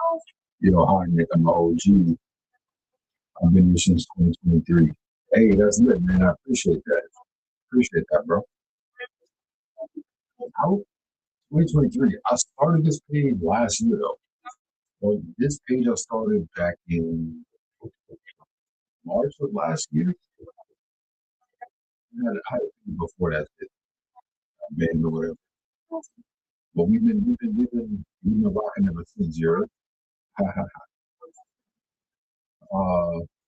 Hi, Nick. I'm an OG. I've been here since 2023. Hey, that's good, man. I appreciate that. Appreciate that, bro. How 2023? I started this page last year, though. Well, this page I started back in March of last year. I had a page before that, man, or whatever. But we've been rocking ever since, you uh,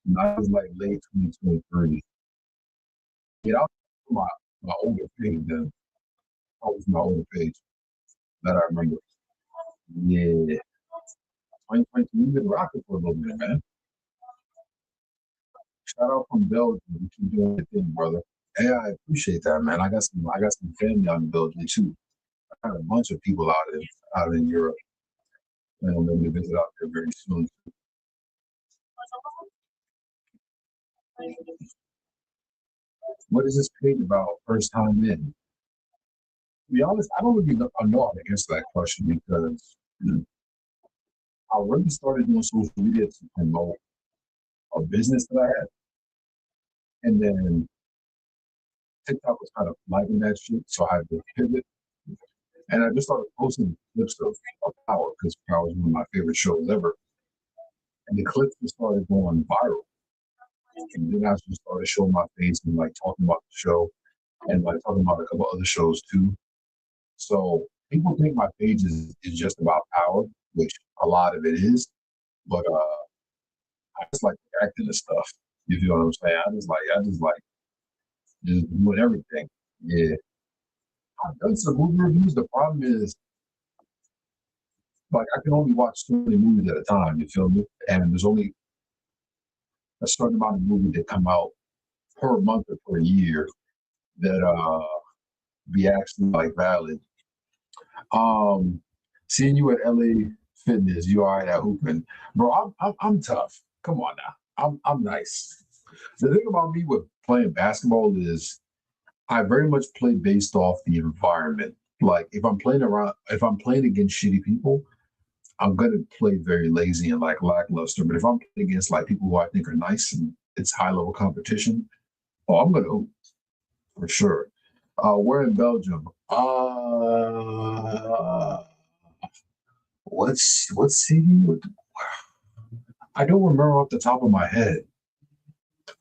that was like late 2023. Yeah, that was my my older page then. That was my older page that I remember. Yeah, 2022, we've been rocking for a little bit, man. Shout out from Belgium. You keep doing your thing, brother. Hey, I appreciate that, man. I got some family out in Belgium too. I got a bunch of people out in Europe. And I'm going to visit out there very soon. What is this page about? First time in? To be honest, I don't really know how to answer that question because I really started doing social media to promote a business that I had, and then TikTok was kind of liking that shit, so I had to pivot. And I just started posting clips of Power because Power is one of my favorite shows ever. And the clips just started going viral. And then I just started showing my face and like talking about the show and like talking about a couple other shows too. So people think my page is just about Power, which a lot of it is, but I just like acting and stuff. You feel what I'm saying? I just like just doing everything. Yeah. I've done some movie reviews. The problem is like I can only watch so many movies at a time, you feel me? And there's only a certain amount of movies that come out per month or per year that be actually like valid. Um Seeing you at LA Fitness, you all right at hooping. Bro, I'm tough. Come on now. I'm nice. The thing about me with playing basketball is I very much play based off the environment. Like if I'm playing against shitty people, I'm gonna play very lazy and like lackluster. But if I'm playing against like people who I think are nice and it's high level competition, oh, I'm gonna hoop for sure. We're in Belgium. What city? I don't remember off the top of my head.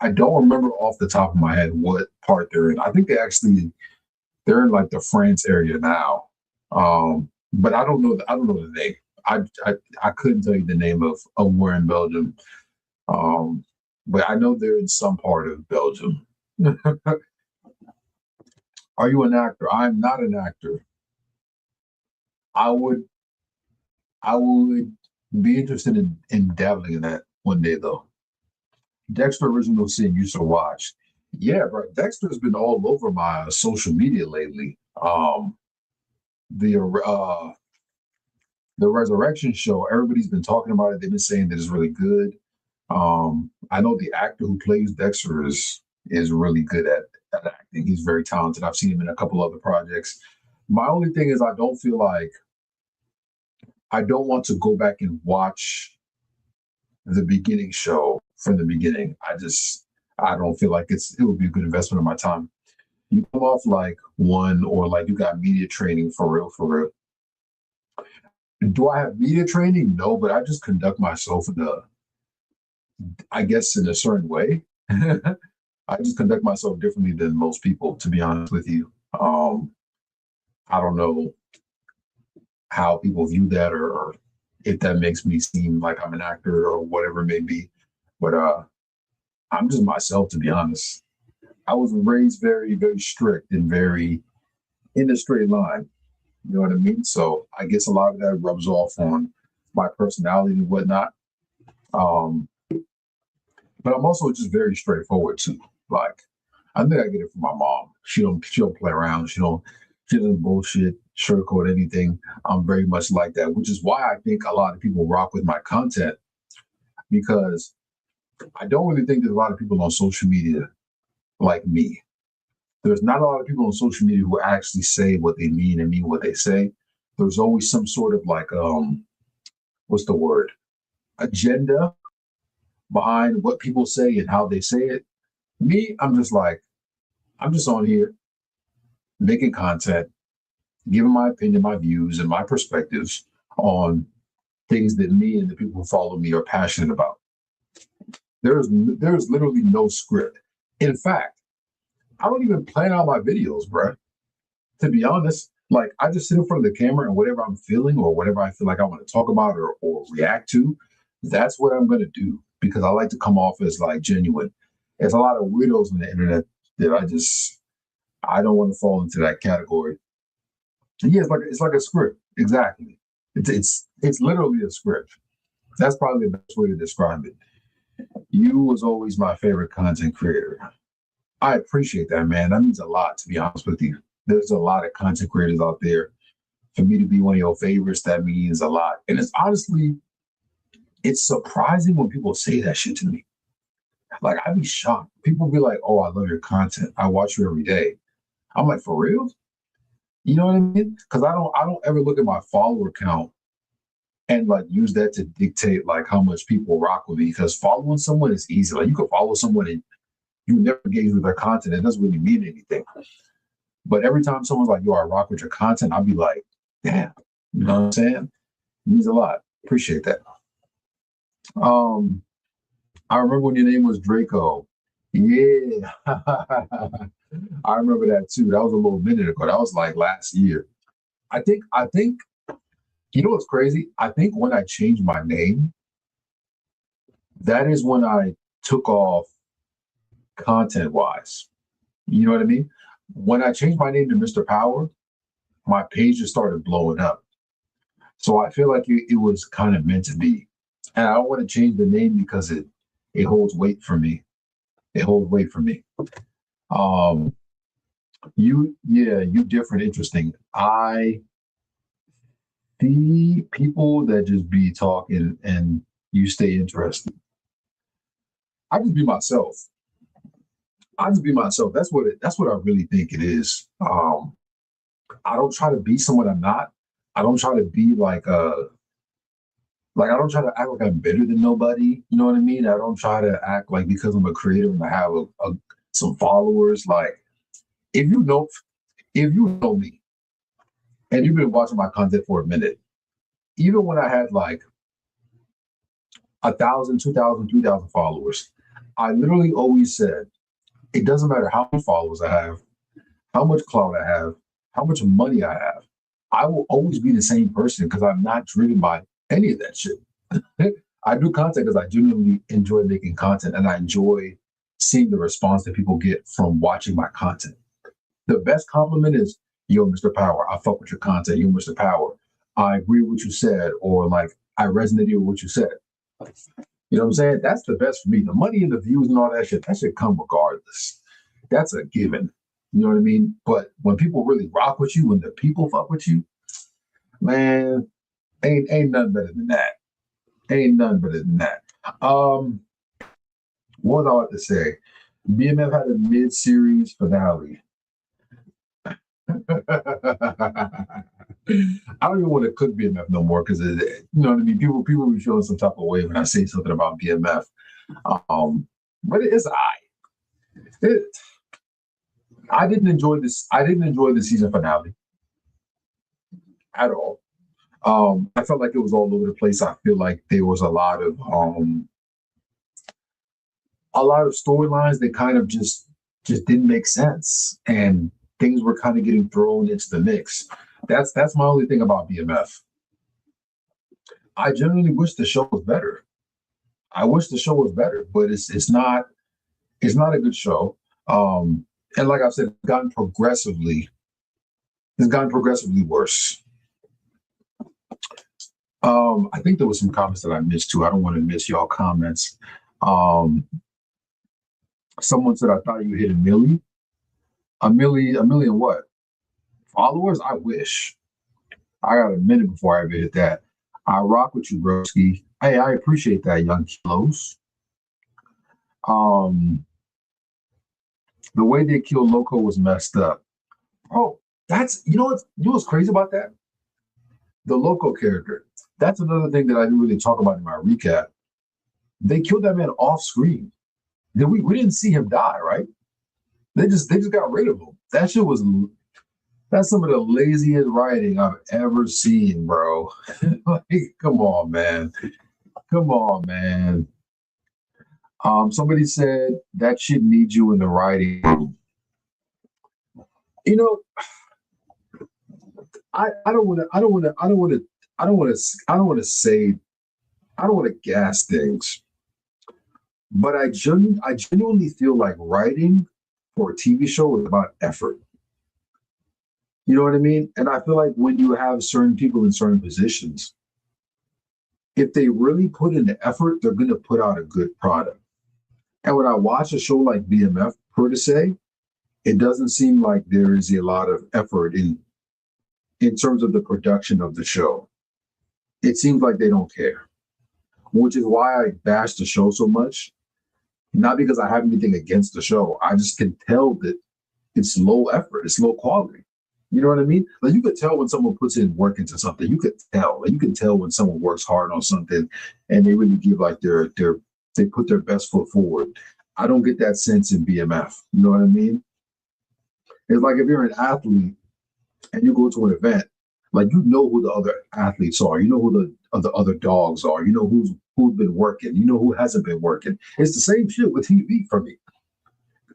I don't remember off the top of my head what part they're in. I think they're in like the France area now. But I don't know the name. I I couldn't tell you the name of where in Belgium. Um, but I know they're in some part of Belgium. Are you an actor? I'm not an actor. I would I would be interested in dabbling in that one day though. Dexter Original Sin used to watch. Yeah, bro. Dexter's been all over my social media lately. The the Resurrection show, everybody's been talking about it. They've been saying that it's really good. I know the actor who plays Dexter is really good at acting. He's very talented. I've seen him in a couple other projects. My only thing is I don't want to go back and watch the beginning show from the beginning. I don't feel like it would be a good investment of my time. You come off like one or like you got media training for real, for real. Do I have media training? No, but I just conduct myself I guess, in a certain way. I just conduct myself differently than most people, to be honest with you. I don't know how people view that or if that makes me seem like I'm an actor or whatever it may be. But I'm just myself, to be honest. I was raised very, very strict and very in a straight line. You know what I mean? So I guess a lot of that rubs off on my personality and whatnot. Um, but I'm also just very straightforward too. Like I think I get it from my mom. She don't play around. She doesn't bullshit, sugarcoat anything. I'm very much like that, which is why I think a lot of people rock with my content because I don't really think there's a lot of people on social media like me. There's not a lot of people on social media who actually say what they mean and mean what they say. There's always some sort of like what's the word, agenda behind what people say and how they say it. Me, I'm just like, I'm just on here making content, giving my opinion, my views, and my perspectives on things that me and the people who follow me are passionate about. There's literally no script. In fact, I don't even plan out my videos, bro. To be honest, like I just sit in front of the camera and whatever I'm feeling or whatever I feel like I want to talk about or react to, that's what I'm gonna do because I like to come off as like genuine. There's a lot of weirdos on the internet that I don't want to fall into that category. Yeah, it's like a script. Exactly. It's literally a script. That's probably the best way to describe it. You was always my favorite content creator. I appreciate that, man. That means a lot, to be honest with you. There's a lot of content creators out there. For me to be one of your favorites, that means a lot. And it's honestly, it's surprising when people say that shit to me. Like I'd be shocked. People be like, "Oh, I love your content. I watch you every day." I'm like, "For real?" You know what I mean? Because I don't ever look at my follower count and like use that to dictate like how much people rock with me. Because following someone is easy. Like you can follow someone and you never engage with their content. It doesn't really mean anything. But every time someone's like, "Yo, I rock with your content," I'll be like, "Damn," you know what I'm saying? It means a lot. Appreciate that. Um, I remember when your name was Draco. Yeah. I remember that too. That was a little minute ago. That was like last year. I think you know what's crazy? I think when I changed my name, that is when I took off content wise. You know what I mean? When I changed my name to Mr. Power, my page just started blowing up. So I feel like it was kind of meant to be. And I don't want to change the name because it holds weight for me. It holds weight for me. Um, you different, interesting. I see people that just be talking and you stay interested. I just be myself. I just be myself. That's what I really think it is. I don't try to be someone I'm not. I don't try to be like I don't try to act like I'm better than nobody. You know what I mean? I don't try to act like because I'm a creator and I have some followers. Like if you know if you know me and you've been watching my content for a minute, even when I had like 1,000, 2,000, 3,000 followers, I literally always said it doesn't matter how many followers I have, how much clout I have, how much money I have. I will always be the same person because I'm not driven by any of that shit. I do content because I genuinely enjoy making content and I enjoy seeing the response that people get from watching my content. The best compliment is, "Yo, Mr. Power, I fuck with your content. Yo, Mr. Power, I agree with what you said," or like, "I resonated with what you said." You know what I'm saying? That's the best for me. The money and the views and all that shit come regardless. That's a given. You know what I mean? But when people really rock with you, when the people fuck with you, man, ain't nothing better than that. Ain't nothing better than that. Um, what was I about to say? BMF had a mid-series finale. I don't even want to cook BMF no more because you know what I mean. People be feeling some type of way when I say something about BMF. But it's it, I didn't enjoy this. I didn't enjoy the season finale at all. I felt like it was all over the place. I feel like there was a lot of storylines that kind of just didn't make sense, and things were kind of getting thrown into the mix. That's my only thing about BMF. I genuinely wish the show was better. I wish the show was better, but it's not a good show. And like I've said, it's gotten progressively worse. I think there was some comments that I missed too. I don't want to miss y'all comments. Um, Someone said I thought you hit a million what? Followers? I wish. I got a minute before I ever hit that. I rock with you, broski. Hey, I appreciate that, young kilos. Um, the way they killed Loco was messed up. Oh, that's you know what's crazy about that? The Loco character. That's another thing that I didn't really talk about in my recap. They killed that man off screen. We didn't see him die, right? They just got rid of him. That shit was that's some of the laziest writing I've ever seen, bro. Like, come on, man. Come on, man. Somebody said that shit needs you in the writing room. You know, I don't want to I don't want to I don't want to I don't want to I don't want to say I don't want to gas things, but I genuinely feel like writing for a TV show is about effort. You know what I mean? And I feel like when you have certain people in certain positions, if they really put in the effort, they're going to put out a good product. And when I watch a show like BMF, per se, it doesn't seem like there is a lot of effort in terms of the production of the show. It seems like they don't care, which is why I bash the show so much. Not because I have anything against the show. I just can tell that it's low effort, it's low quality. You know what I mean? Like you could tell when someone puts in work into something. You could tell. Like you can tell when someone works hard on something and they really give like their they put their best foot forward. I don't get that sense in BMF. You know what I mean? It's like if you're an athlete and you go to an event, like you know who the other athletes are, you know who the other dogs are, you know who's been working, you know who hasn't been working. It's the same shit with TV for me.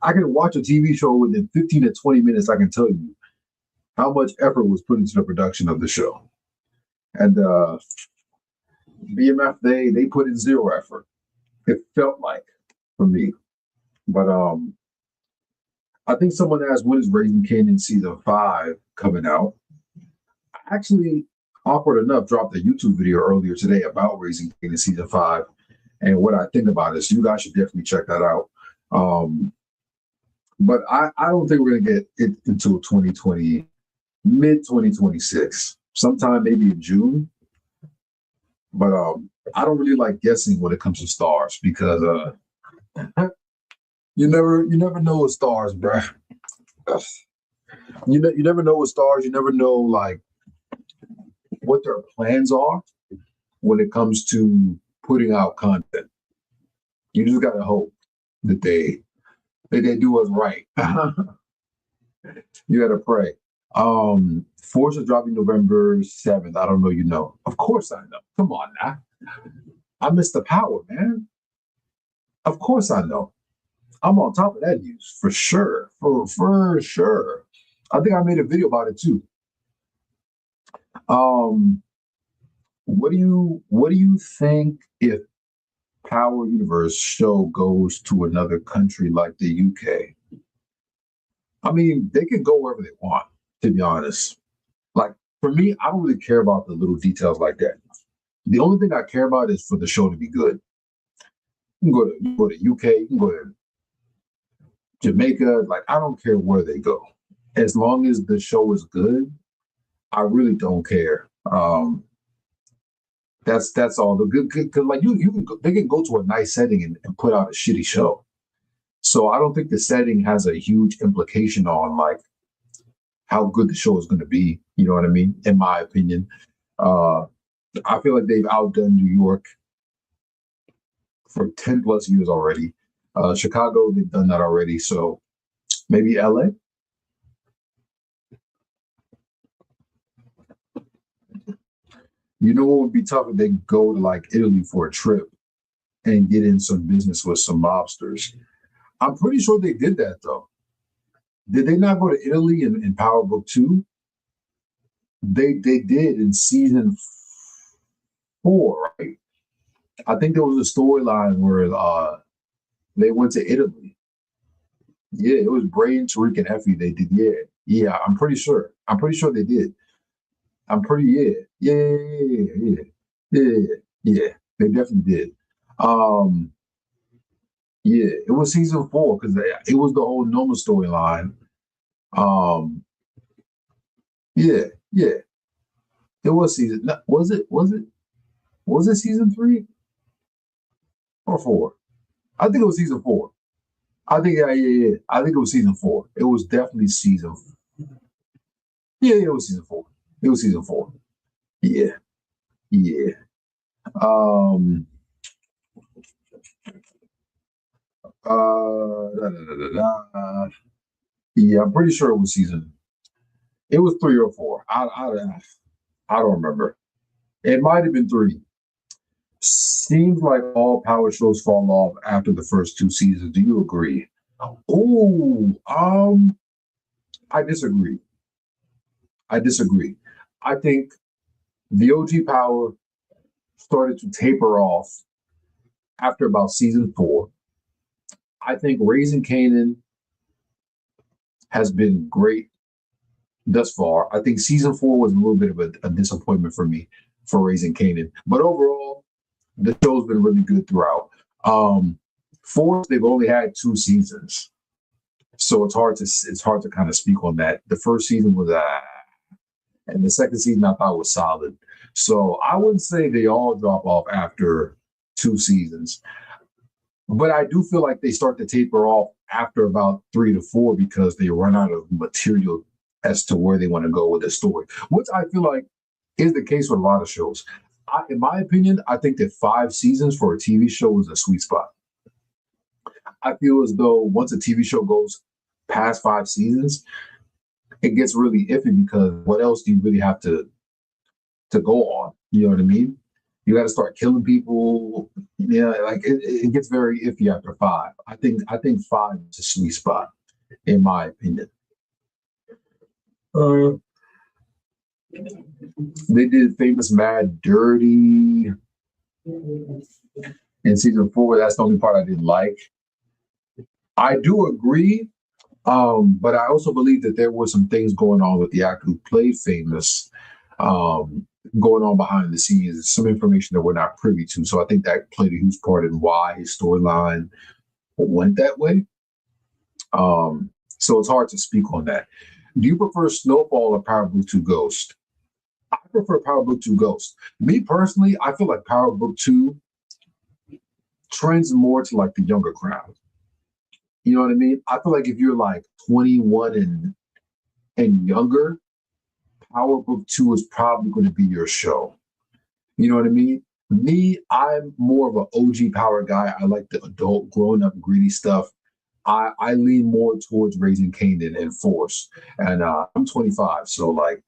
I can watch a TV show within 15 to 20 minutes. I can tell you how much effort was put into the production of the show. And BMF, they put in zero effort. It felt like for me. But I think someone asked when is Raising Kanan season 5 coming out. I actually, awkward enough, dropped a YouTube video earlier today about Raising Kanan season 5 and what I think about it. So you guys should definitely check that out. But I don't think we're gonna get it until 2020, mid 2026, sometime maybe in June. But I don't really like guessing when it comes to stars because you never know with stars, bro. You never know with stars. You never know like what their plans are when it comes to putting out content. You just gotta hope that they do us right. You gotta pray. Force is dropping November 7th. I don't know, you know. Of course I know. Come on now. I missed the power, man. Of course I know. I'm on top of that news for sure. For sure. I think I made a video about it too. What do you think if Power Universe show goes to another country like the UK? I mean, they can go wherever they want, to be honest. Like for me, I don't really care about the little details like that. The only thing I care about is for the show to be good. You can go to UK, you can go to Jamaica. Like I don't care where they go, as long as the show is good. I really don't care. That's all. The good, cause like you can go, they can go to a nice setting and put out a shitty show. So I don't think the setting has a huge implication on like how good the show is going to be. You know what I mean? In my opinion, uh, I feel like they've outdone New York for 10 plus years already. Chicago, they've done that already. So maybe LA. You know what would be tough if they go to like Italy for a trip and get in some business with some mobsters. I'm pretty sure they did that though. Did they not go to Italy in Power Book 2? They did in season 4, right? I think there was a storyline where they went to Italy. Yeah, it was Bray and Tariq and Effie. They did. Yeah, yeah. I'm pretty sure. I'm pretty sure they did. I'm pretty yeah. Yeah. They definitely did. Um, yeah, it was season 4 because it was the whole Noma storyline. Um, yeah, yeah. It was season. No, was it season 3 or 4? I think it was season 4. I think yeah. I think it was season 4. It was definitely season. Yeah, it was season 4. It was season 4. Yeah, Yeah. Um. Da, da, da, da, da. Yeah, I'm pretty sure it was season. It was 3 or 4. I don't remember. It might have been 3. Seems like all power shows fall off after the first 2 seasons. Do you agree? Oh, I disagree. I disagree. I think the OG Power started to taper off after about season 4. I think Raising Canaan has been great thus far. I think season 4 was a little bit of a disappointment for me for Raising Canaan, but overall, the show's been really good throughout. Um, Force, they've only had 2 seasons, so it's hard to kind of speak on that. The first season was and the second season I thought was solid. So I wouldn't say they all drop off after 2 seasons, but I do feel like they start to taper off after about 3 to 4 because they run out of material as to where they want to go with the story, which I feel like is the case with a lot of shows. In my opinion, I think that 5 seasons for a TV show is a sweet spot. I feel as though once a TV show goes past 5 seasons, it gets really iffy because what else do you really have to go on? You know what I mean? You got to start killing people. Yeah, like it gets very iffy after 5. I think 5 is a sweet spot in my opinion. Uh, they did Famous Mad Dirty in season 4. That's the only part I didn't like. I do agree, but I also believe that there were some things going on with the actor who played Famous, going on behind the scenes, some information that we're not privy to. So I think that played a huge part in why his storyline went that way. So it's hard to speak on that. Do you prefer Snowfall or Power Book 2 Ghost? I prefer Power Book 2 Ghost. Me personally, I feel like Power Book 2 trends more to like the younger crowd. You know what I mean? I feel like if you're like 21 and younger, Power Book 2 is probably going to be your show. You know what I mean? Me, I'm more of an OG Power guy. I like the adult, grown up, greedy stuff. I lean more towards Raising Canaan and Force. And I'm 25. So, like,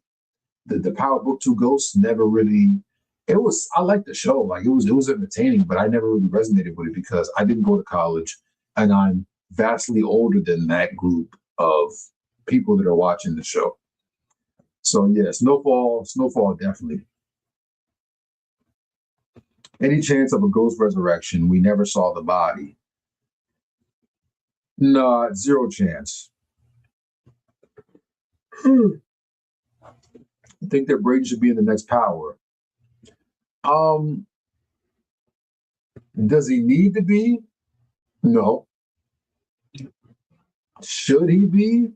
the Power Book 2 Ghosts never really. I liked the show. Like, it was entertaining, but I never really resonated with it because I didn't go to college and I'm vastly older than that group of people that are watching the show. So yeah, Snowfall definitely. Any chance of a ghost resurrection? We never saw the body. No, zero chance. I think that Brady should be in the next Power. Um, does he need to be? No. Should he be?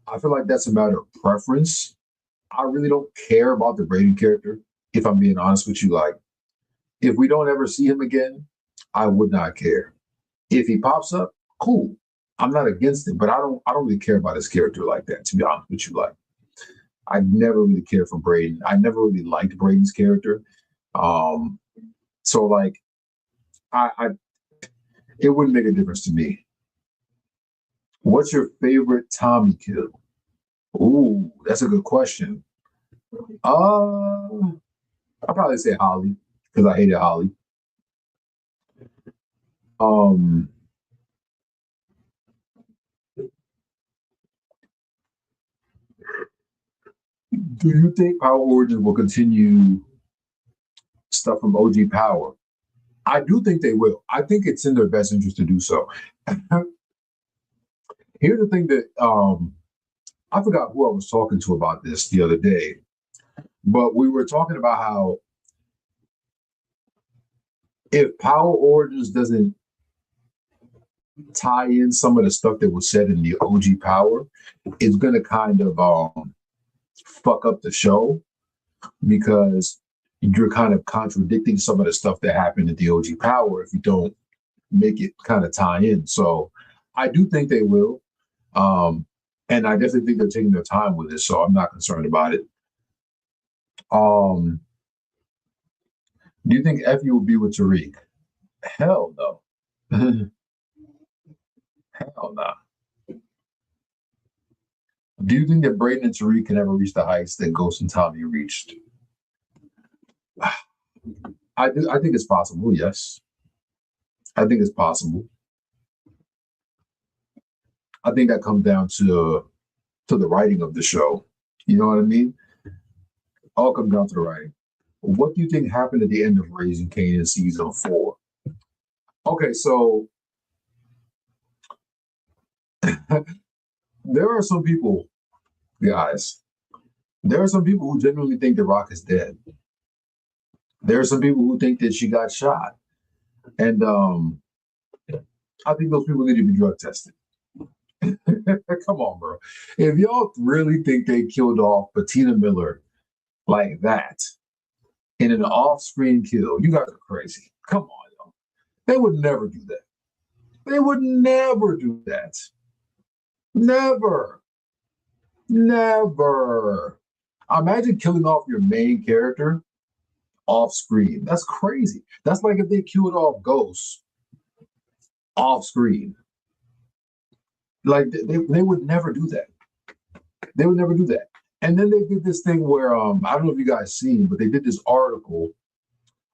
I feel like that's a matter of preference. I really don't care about the Brady character, if I'm being honest with you. Like, if we don't ever see him again, I would not care. If he pops up, cool. I'm not against it, but I don't really care about his character like that, to be honest with you. Like, I never really cared for Braden. I never really liked Braden's character. Um, so like I it wouldn't make a difference to me. What's your favorite Tommy kill? Ooh, that's a good question. Uh I'll probably say Holly because I hated Holly. Um, do you think Power Origins will continue stuff from OG Power? I do think they will. I think it's in their best interest to do so. Here's the thing that I forgot who I was talking to about this the other day, but we were talking about how if Power Origins doesn't tie in some of the stuff that was said in the OG Power, it's gonna kind of fuck up the show because you're kind of contradicting some of the stuff that happened at the OG Power if you don't make it kind of tie in. So I do think they will. Um, and I definitely think they're taking their time with it. So I'm not concerned about it. Um, Do you think Effie will be with Tariq? Hell no. Hell no. Do you think that Braden and Tariq can ever reach the heights that Ghost and Tommy reached? I do. I think it's possible. Yes, I think it's possible. I think that comes down to the writing of the show. You know what I mean? All comes down to the writing. What do you think happened at the end of Raising Kanan season 4? Okay, so there are some people, guys. There are some people who genuinely think The Rock is dead. There are some people who think that she got shot, and I think those people need to be drug tested. Come on, bro. If y'all really think they killed off Patina Miller like that in an off-screen kill, you guys are crazy. Come on, y'all. They would never do that. They would never do that. Never. Never. Imagine killing off your main character off screen. That's crazy. That's like if they killed off Ghost off screen. Like they would never do that. They would never do that. And then they did this thing where I don't know if you guys seen, but they did this article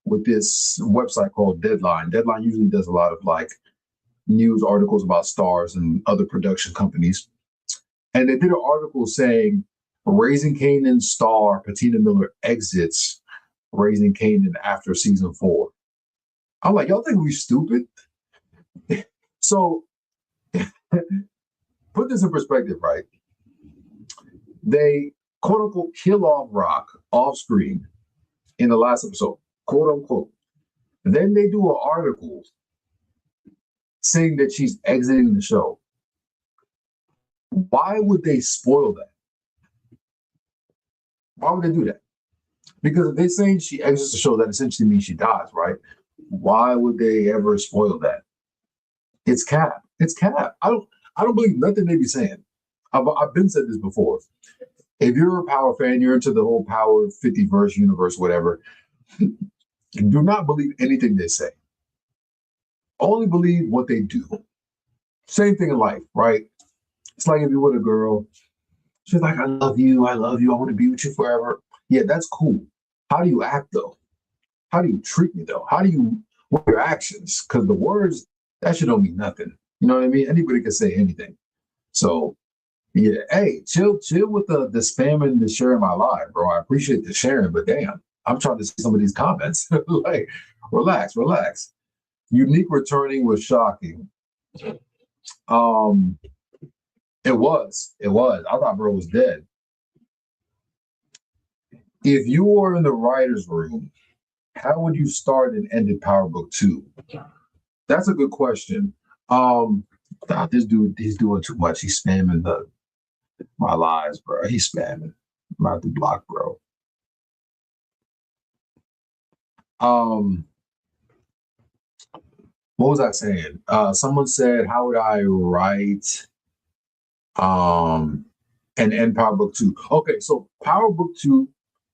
with this website called Deadline. Deadline usually does a lot of like news articles about stars and other production companies. And they did an article saying Raising Kanan star Patina Miller exits Raising Kanan after season 4. I'm like, y'all think we stupid? So put this in perspective, right? They quote unquote kill off Rock off screen in the last episode, quote unquote. Then they do an article saying that she's exiting the show. Why would they spoil that? Why would they do that? Because if they're saying she exits the show, that essentially means she dies, right? Why would they ever spoil that? It's cap. It's cap. I don't believe nothing they be saying. I've been said this before. If you're a Power fan, you're into the whole Power 50 verse universe, whatever. Do not believe anything they say. Only believe what they do. Same thing in life, right? It's like if you're with a girl, she's like, I love you, I want to be with you forever. Yeah, that's cool. How do you act though? How do you treat me though? What are your actions? Because the words, that shit don't mean nothing. You know what I mean? Anybody can say anything. So yeah, hey, chill with the spam and the sharing my live, bro. I appreciate the sharing, but damn, I'm trying to see some of these comments. Like, relax. Unique returning was shocking. It was. I thought bro was dead. If you were in the writer's room, how would you start and end Power Book 2? That's a good question. This dude, he's doing too much. He's spamming my lives, bro. He's spamming. I'm about to block, bro. What was I saying? Someone said, how would I write and end Power Book 2? Okay, so Power Book 2,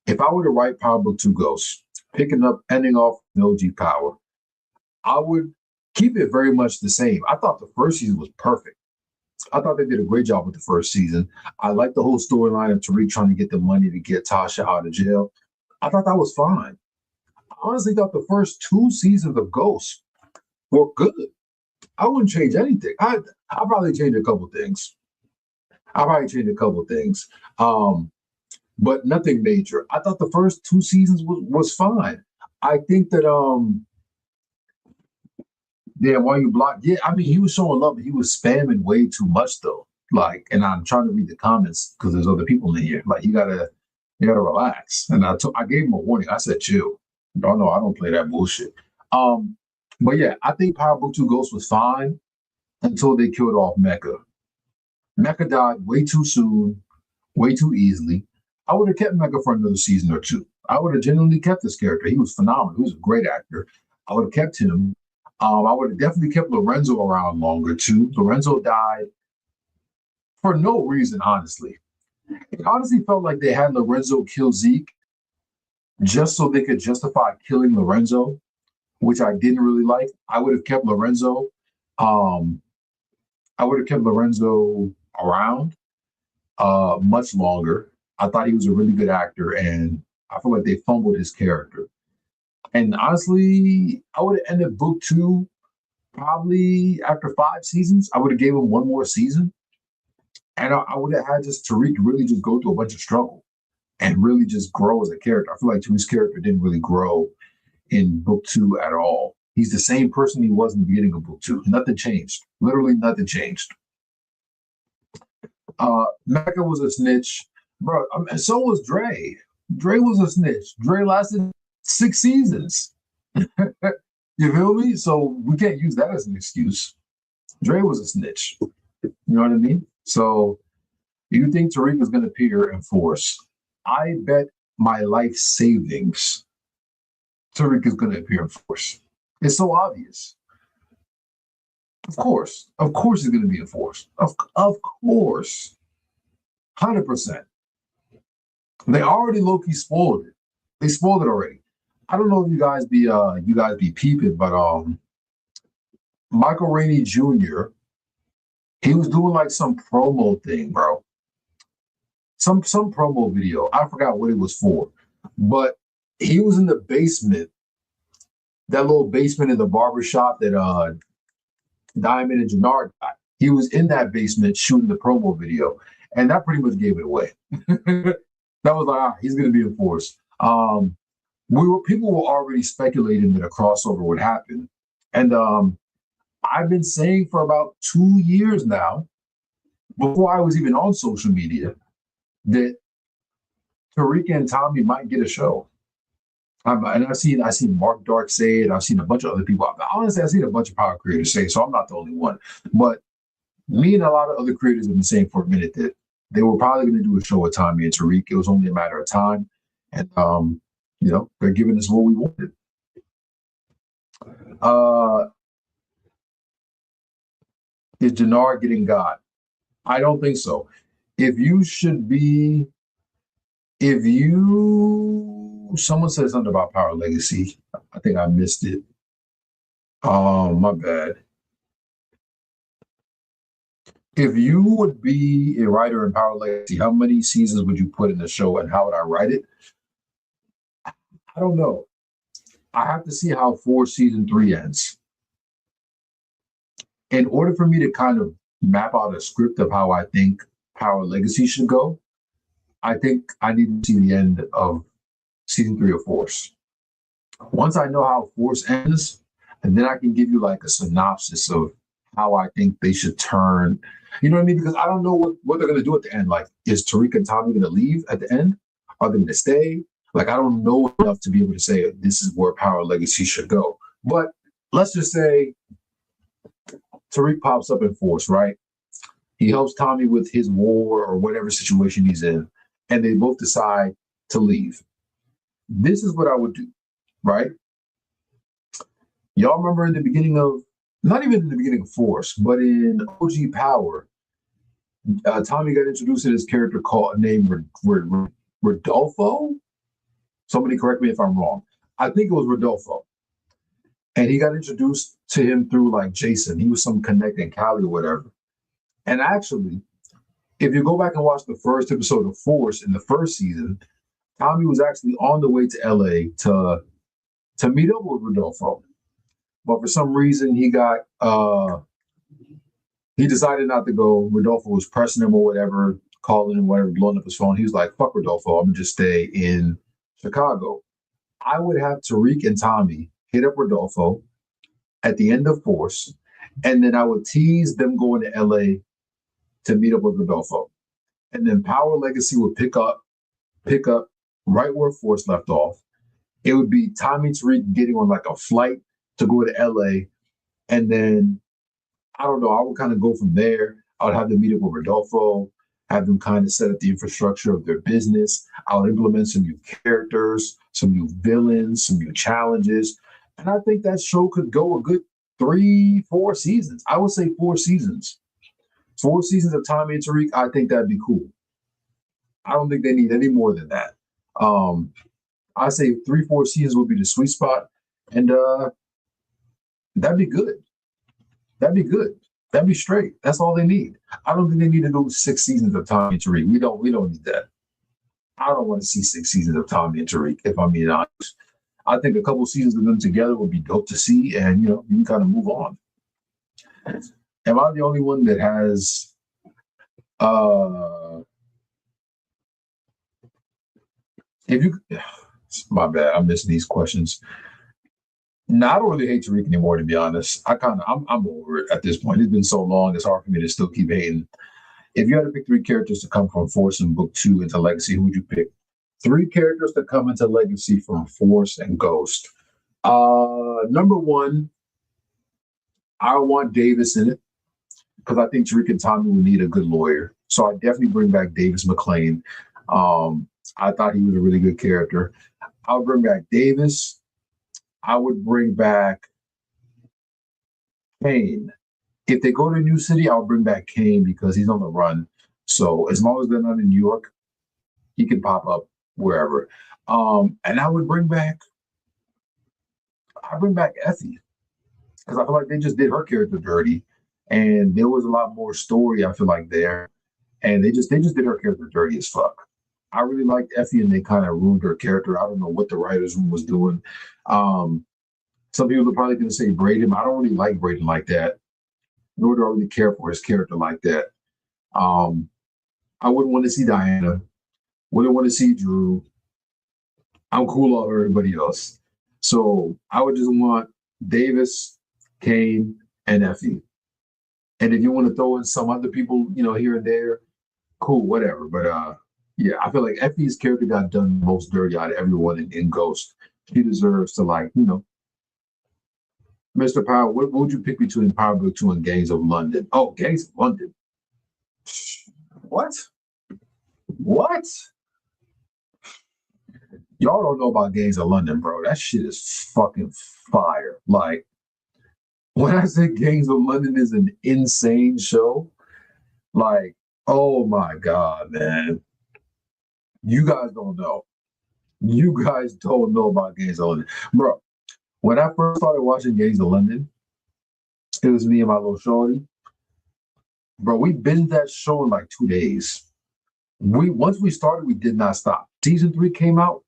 if I were to write Power Book 2 Ghost, picking up, ending off OG Power, I would keep it very much the same. I thought the first season was perfect. I thought they did a great job with the first season. I liked the whole storyline of Tariq trying to get the money to get Tasha out of jail. I thought that was fine. I honestly thought the first 2 seasons of Ghost were good. I wouldn't change anything. I'll probably change a couple things. But nothing major. I thought the first 2 seasons was fine. I think that while you block, yeah, I mean he was showing love, but he was spamming way too much though. Like, and I'm trying to read the comments because there's other people in here. Like, you gotta relax. And I gave him a warning. I said, chill. No, I don't play that bullshit. But yeah, I think Power Book 2 Ghost was fine until they killed off Mecca. Mecca died way too soon, way too easily. I would have kept Mecca for another season or 2. I would have genuinely kept this character. He was phenomenal. He was a great actor. I would have kept him. I would have definitely kept Lorenzo around longer too. Lorenzo died for no reason, honestly. It honestly felt like they had Lorenzo kill Zeke just so they could justify killing Lorenzo, which I didn't really like. I would have kept Lorenzo. Um, I would have kept Lorenzo around much longer. I thought he was a really good actor, and I feel like they fumbled his character. And honestly, I would have ended book two probably after 5 seasons. I would have gave him one more season, and I would have had just Tariq really just go through a bunch of struggle and really just grow as a character. I feel like Tariq's character didn't really grow in book two at all. He's the same person he was in the beginning of book two. Nothing changed. Literally nothing changed. Mecca was a snitch, bro. And so was Dre. Dre was a snitch. Dre lasted 6 seasons. You feel me? So we can't use that as an excuse. Dre was a snitch. You know what I mean? So you think Tariq is going to appear in Force? I bet my life savings Tariq is going to appear in Force. It's so obvious. Of course he's going to be in Force. Of course, 100%. They already low-key spoiled it. They spoiled it already. I don't know if you guys be peeping, but Michael Rainey Jr. He was doing like some promo thing, bro. Some promo video. I forgot what it was for, but he was in the basement, that little basement in the barber shop that Diamond and Jannard got. He was in that basement shooting the promo video, and that pretty much gave it away. That was like, he's going to be in Force. People were already speculating that a crossover would happen, and I've been saying for about 2 years now, before I was even on social media, that Tariq and Tommy might get a show. And I've seen Mark Dark say it. I've seen a bunch of other people. Honestly, I've seen a bunch of power creators say it, so I'm not the only one. But me and a lot of other creators have been saying for a minute that they were probably going to do a show with Tommy and Tariq. It was only a matter of time. And, they're giving us what we wanted. Is Jannard getting got? I don't think so. Someone said something about Power Legacy. I think I missed it. Oh, my bad. If you would be a writer in Power Legacy, how many seasons would you put in the show and how would I write it? I don't know. I have to see how Force season 3 ends. In order for me to kind of map out a script of how I think Power Legacy should go, I think I need to see the end of season 3 of Force. Once I know how Force ends, and then I can give you like a synopsis of how I think they should turn. You know what I mean? Because I don't know what they're going to do at the end. Like, is Tariq and Tommy going to leave at the end? Are they going to stay? Like, I don't know enough to be able to say this is where Power Legacy should go. But let's just say Tariq pops up in Force, right? He helps Tommy with his war or whatever situation he's in, and they both decide to leave. This is what I would do, right? Y'all remember in the beginning of, not even in the beginning of Force, but in OG Power, Tommy got introduced to this character named Rodolfo. Somebody correct me if I'm wrong. I think it was Rodolfo. And he got introduced to him through like Jason. He was some connect in Cali or whatever. And actually, if you go back and watch the first episode of Force in the first season, Tommy was actually on the way to LA to meet up with Rodolfo. But for some reason he decided not to go. Rodolfo was pressing him or whatever, calling him, whatever, blowing up his phone. He was like, fuck Rodolfo, I'm gonna just stay in Chicago. I would have Tariq and Tommy hit up Rodolfo at the end of Force, and then I would tease them going to LA to meet up with Rodolfo. And then Power Legacy would pick up right where Force left off. It would be Tommy and Tariq getting on like a flight to go to LA. And then, I don't know, I would kind of go from there. I would have them meet up with Rodolfo, have them kind of set up the infrastructure of their business. I would implement some new characters, some new villains, some new challenges. And I think that show could go a good 3-4 seasons. I would say 4 seasons. 4 seasons of Tommy and Tariq, I think that'd be cool. I don't think they need any more than that. I say 3, 4 seasons would be the sweet spot, and that'd be good. That'd be good. That'd be straight. That's all they need. I don't think they need to do 6 seasons of Tommy and Tariq. We don't need that. I don't want to see 6 seasons of Tommy and Tariq, if I'm being honest. I think a couple of seasons of them together would be dope to see, and you can kind of move on. Am I the only one that has if you my bad, I'm missing these questions. No, I don't really hate Tariq anymore, to be honest. I'm over it at this point. It's been so long, it's hard for me to still keep hating. If you had to pick 3 characters to come from Force and Book 2 into Legacy, who would you pick? 3 characters to come into Legacy from Force and Ghost. Number 1, I want Davis in it because I think Tariq and Tommy would need a good lawyer. So I definitely bring back Davis McLean. I thought he was a really good character. I would bring back Davis. I would bring back Kane. If they go to a new city, I'll bring back Kane because he's on the run. So as long as they're not in New York, he can pop up wherever. And I bring back Effie because I feel like they just did her character dirty, and there was a lot more story. I feel like there, and they just did her character dirty as fuck. I really liked Effie, and they kind of ruined her character. I don't know what the writers' room was doing. Some people are probably going to say Braden. I don't really like Braden like that, nor do I really care for his character like that. I wouldn't want to see Diana. Wouldn't want to see Drew. I'm cool over everybody else. So I would just want Davis, Kane, and Effie. And if you want to throw in some other people, here and there, cool, whatever. But yeah, I feel like Effie's character got done most dirty out of everyone in Ghost. She deserves to, Mr. Power, what would you pick between Power Book 2 and Gangs of London? Oh, Gangs of London. What? What? Y'all don't know about Gangs of London, bro. That shit is fucking fire. Like, when I say Gangs of London is an insane show, like, oh my God, man. You guys don't know. You guys don't know about Gangs of London. Bro, when I first started watching Gangs of London, it was me and my little shorty. Bro, we binged that show in like 2 days. Once we started, we did not stop. Season 3 came out,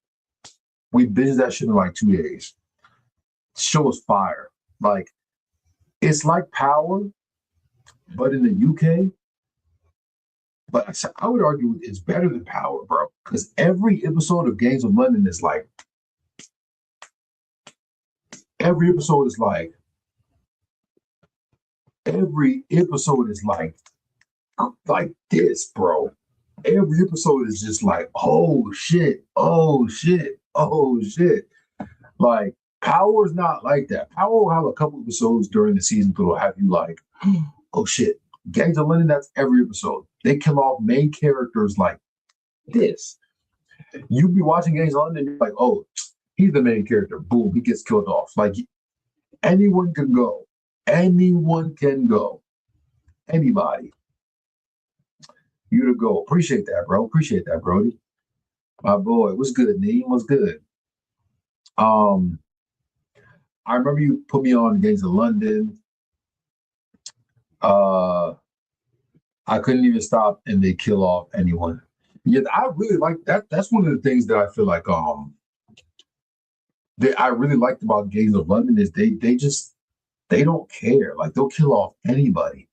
we binged that shit in like 2 days. The show was fire. Like, it's like Power, but in the UK. But I would argue it's better than Power, bro. Because every episode of Gangs of London is like, every episode is like this, bro. Every episode is just like, oh shit, oh shit, oh shit. Like, Power is not like that. Power will have a couple episodes during the season that will have you like, oh shit. Gangs of London, that's every episode. They kill off main characters like this. You be watching Gangs of London, you're like, oh, he's the main character. Boom, he gets killed off. Like, anyone can go. Anyone can go. Anybody. You to go. Appreciate that, bro. Appreciate that, Brody. My boy. What's good, Neem? What's good? I remember you put me on Gangs of London. I couldn't even stop, and they kill off anyone. Yeah, I really like that. That's one of the things that I feel like that I really liked about Gangs of London is they don't care. Like, they'll kill off anybody.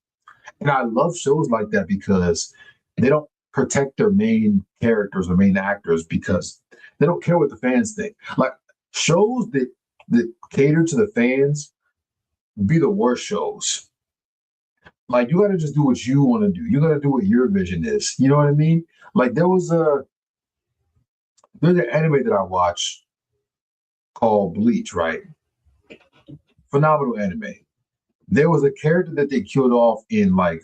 And I love shows like that because they don't protect their main characters or main actors because they don't care what the fans think. Like, shows that cater to the fans be the worst shows. Like, you got to just do what you want to do. You got to do what your vision is. You know what I mean? Like, there's an anime that I watched called Bleach, right? Phenomenal anime. There was a character that they killed off in one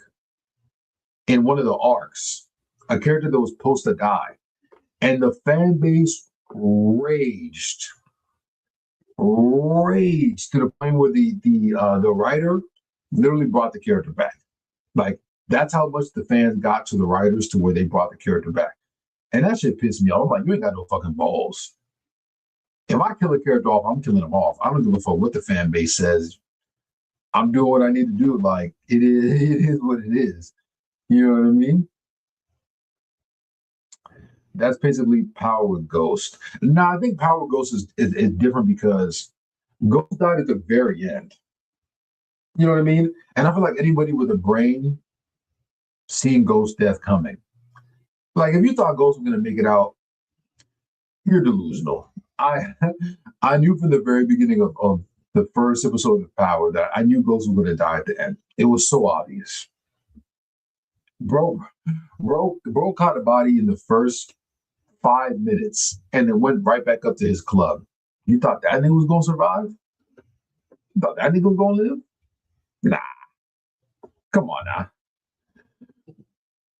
of the arcs, a character that was supposed to die. And the fan base raged to the point where the writer literally brought the character back. Like, that's how much the fans got to the writers to where they brought the character back. And that shit pissed me off. I'm like, you ain't got no fucking balls. If I kill a character off, I'm killing them off. I don't give a fuck what the fan base says. I'm doing what I need to do. Like it is what it is. You know what I mean? That's basically Power with Ghost. Now I think Power with Ghost is different because Ghost died at the very end. You know what I mean? And I feel like anybody with a brain seen Ghost death coming. Like if you thought Ghost was gonna make it out, you're delusional. I I knew from the very beginning of the first episode of Power that I knew Ghost was gonna die at the end. It was so obvious. Bro, bro caught a body in the first 5 minutes and then went right back up to his club. You thought that nigga was gonna survive? You thought that nigga was gonna live? Nah, come on now.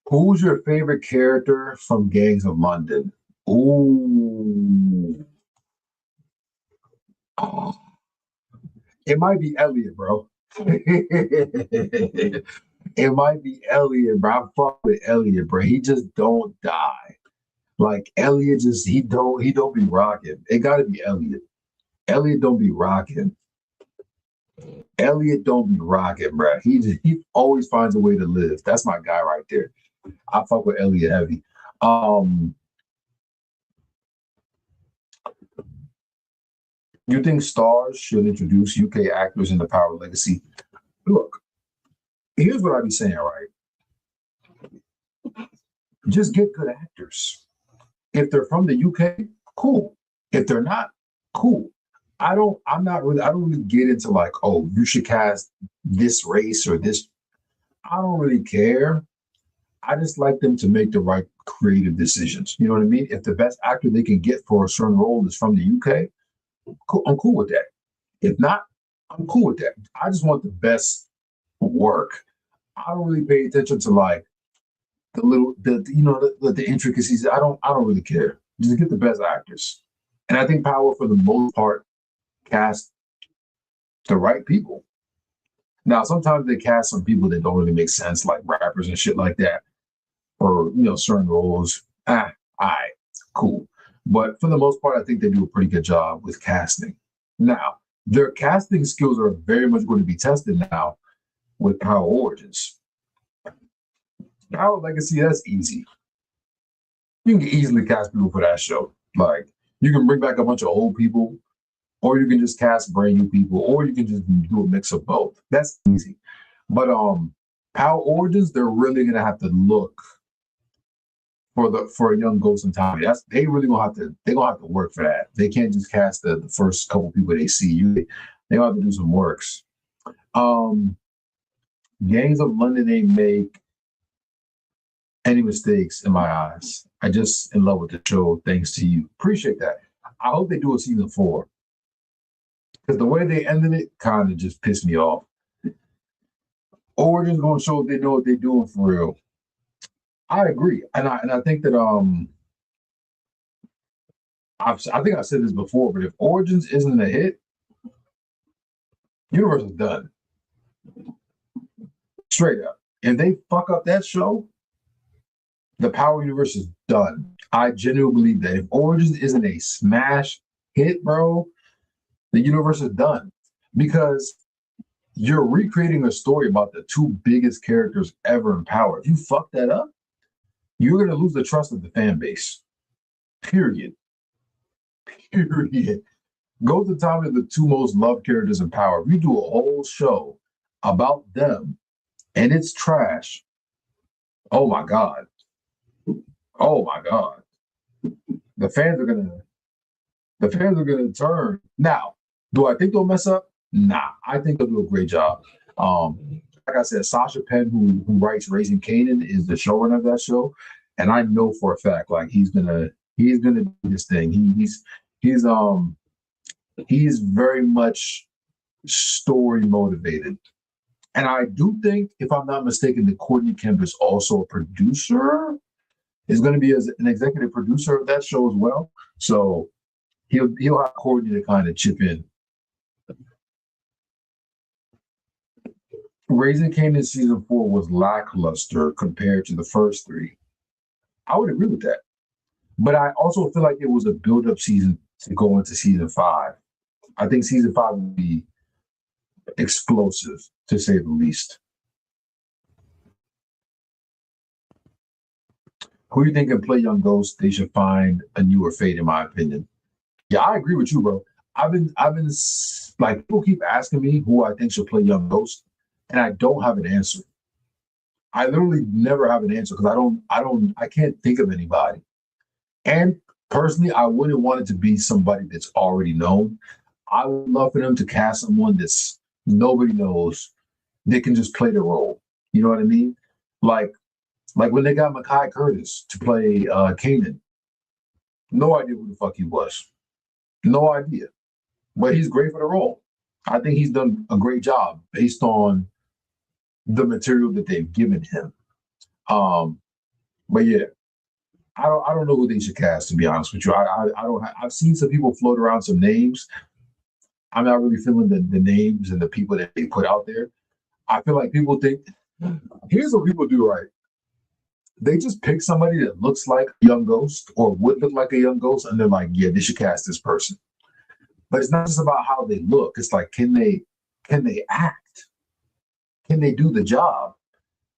Who's your favorite character from Gangs of London? Ooh. Oh, it might be Elliot, bro. It might be Elliot, bro. I fuck with Elliot, bro. He just don't die. Like Elliot just he don't be rocking. It gotta be Elliot. Elliot don't be rocking. Elliot don't be rocking, bro. He always finds a way to live. That's my guy right there. I fuck with Elliot heavy. Um, you think stars should introduce UK actors in the Power Legacy? Look, here's what I be saying, right? Just get good actors. If they're from the UK, cool. If they're not, cool. I don't really get into like, oh, you should cast this race or this. I don't really care. I just like them to make the right creative decisions. You know what I mean? If the best actor they can get for a certain role is from the UK, cool, I'm cool with that. If not, I'm cool with that. I just want the best work. I don't really pay attention to like the intricacies. I don't really care. Just get the best actors. And I think Power for the most part cast the right people. Now sometimes they cast some people that don't really make sense, like rappers and shit like that, or certain roles. All right, cool. But for the most part, I think they do a pretty good job with casting. Now, their casting skills are very much going to be tested now with Power Origins. Power Legacy, that's easy. You can easily cast people for that show. Like you can bring back a bunch of old people, or you can just cast brand new people, or you can just do a mix of both. That's easy. But Power Origins, they're really gonna have to look for a young Ghost and Tommy. They really gonna have to work for that. They can't just cast the first couple people they see. They gonna have to do some works. Um, Gangs of London ain't make any mistakes in my eyes. I just in love with the show. Thanks to you. Appreciate that. I hope they do a season 4 because the way they ended it kind of just pissed me off. Origins gonna show if they know what they're doing for real. I agree, and I think that I think I said this before, but if Origins isn't a hit, Universe is done. Straight up. If they fuck up that show, the Power Universe is done. I genuinely believe that if Origins isn't a smash hit, bro, the universe is done because you're recreating a story about the two biggest characters ever in Power. If you fuck that up, you're going to lose the trust of the fan base. Period. Period. Go to the top of the two most loved characters in Power. If you do a whole show about them and it's trash, oh my God. Oh my God. The fans are gonna turn. Now, do I think they'll mess up? Nah, I think they'll do a great job. Like I said, Sasha Penn, who writes Raising Kanan, is the showrunner of that show, and I know for a fact, like he's gonna do this thing. He's very much story motivated, and I do think, if I'm not mistaken, that Courtney Kemp is also a producer. Is going to be as an executive producer of that show as well. So he'll have Courtney to kind of chip in. Raising Kanan season 4 was lackluster compared to the first 3. I would agree with that. But I also feel like it was a build-up season to go into season 5. I think season 5 will be explosive, to say the least. Who do you think can play Young Ghost? They should find a newer fate, in my opinion. Yeah, I agree with you, bro. I've been like people keep asking me who I think should play Young Ghost, and I don't have an answer. I literally never have an answer because I can't think of anybody. And personally, I wouldn't want it to be somebody that's already known. I would love for them to cast someone that's nobody knows. They can just play the role. You know what I mean? Like like when they got Makai Curtis to play Kanan. No idea who the fuck he was. No idea. But he's great for the role. I think he's done a great job based on the material that they've given him. Um, but yeah, I don't know who they should cast, to be honest with you. I don't I've seen some people float around some names. I'm not really feeling the names and the people that they put out there. I feel like people think here's what people do, right? They just pick somebody that looks like a young ghost or would look like a young ghost, and they're like, yeah, they should cast this person. But it's not just about how they look. It's like, can they act? Can they do the job?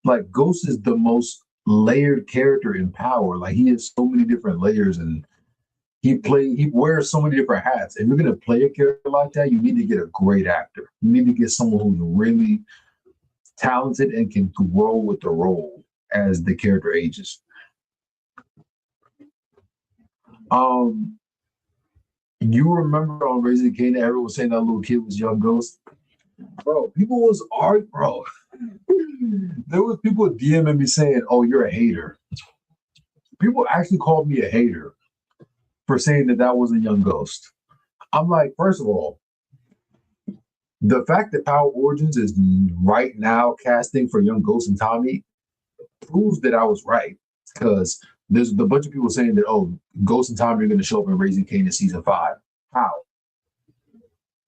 Like Ghost is the most layered character in Power. Like he has so many different layers, and he wears so many different hats. If you're gonna play a character like that, you need to get a great actor. You need to get someone who's really talented and can grow with the role as the character ages. Um, you remember on Raising Kanan, everyone was saying that little kid was young Ghost, bro. People was art, bro. There was people DMing me saying, "Oh, you're a hater." People actually called me a hater for saying that that was a young Ghost. I'm like, first of all, the fact that Power Origins is right now casting for young Ghost and Tommy proves that I was right, because there's a bunch of people saying that, oh, Ghost and Tommy are going to show up in Raising Kanan season 5. How?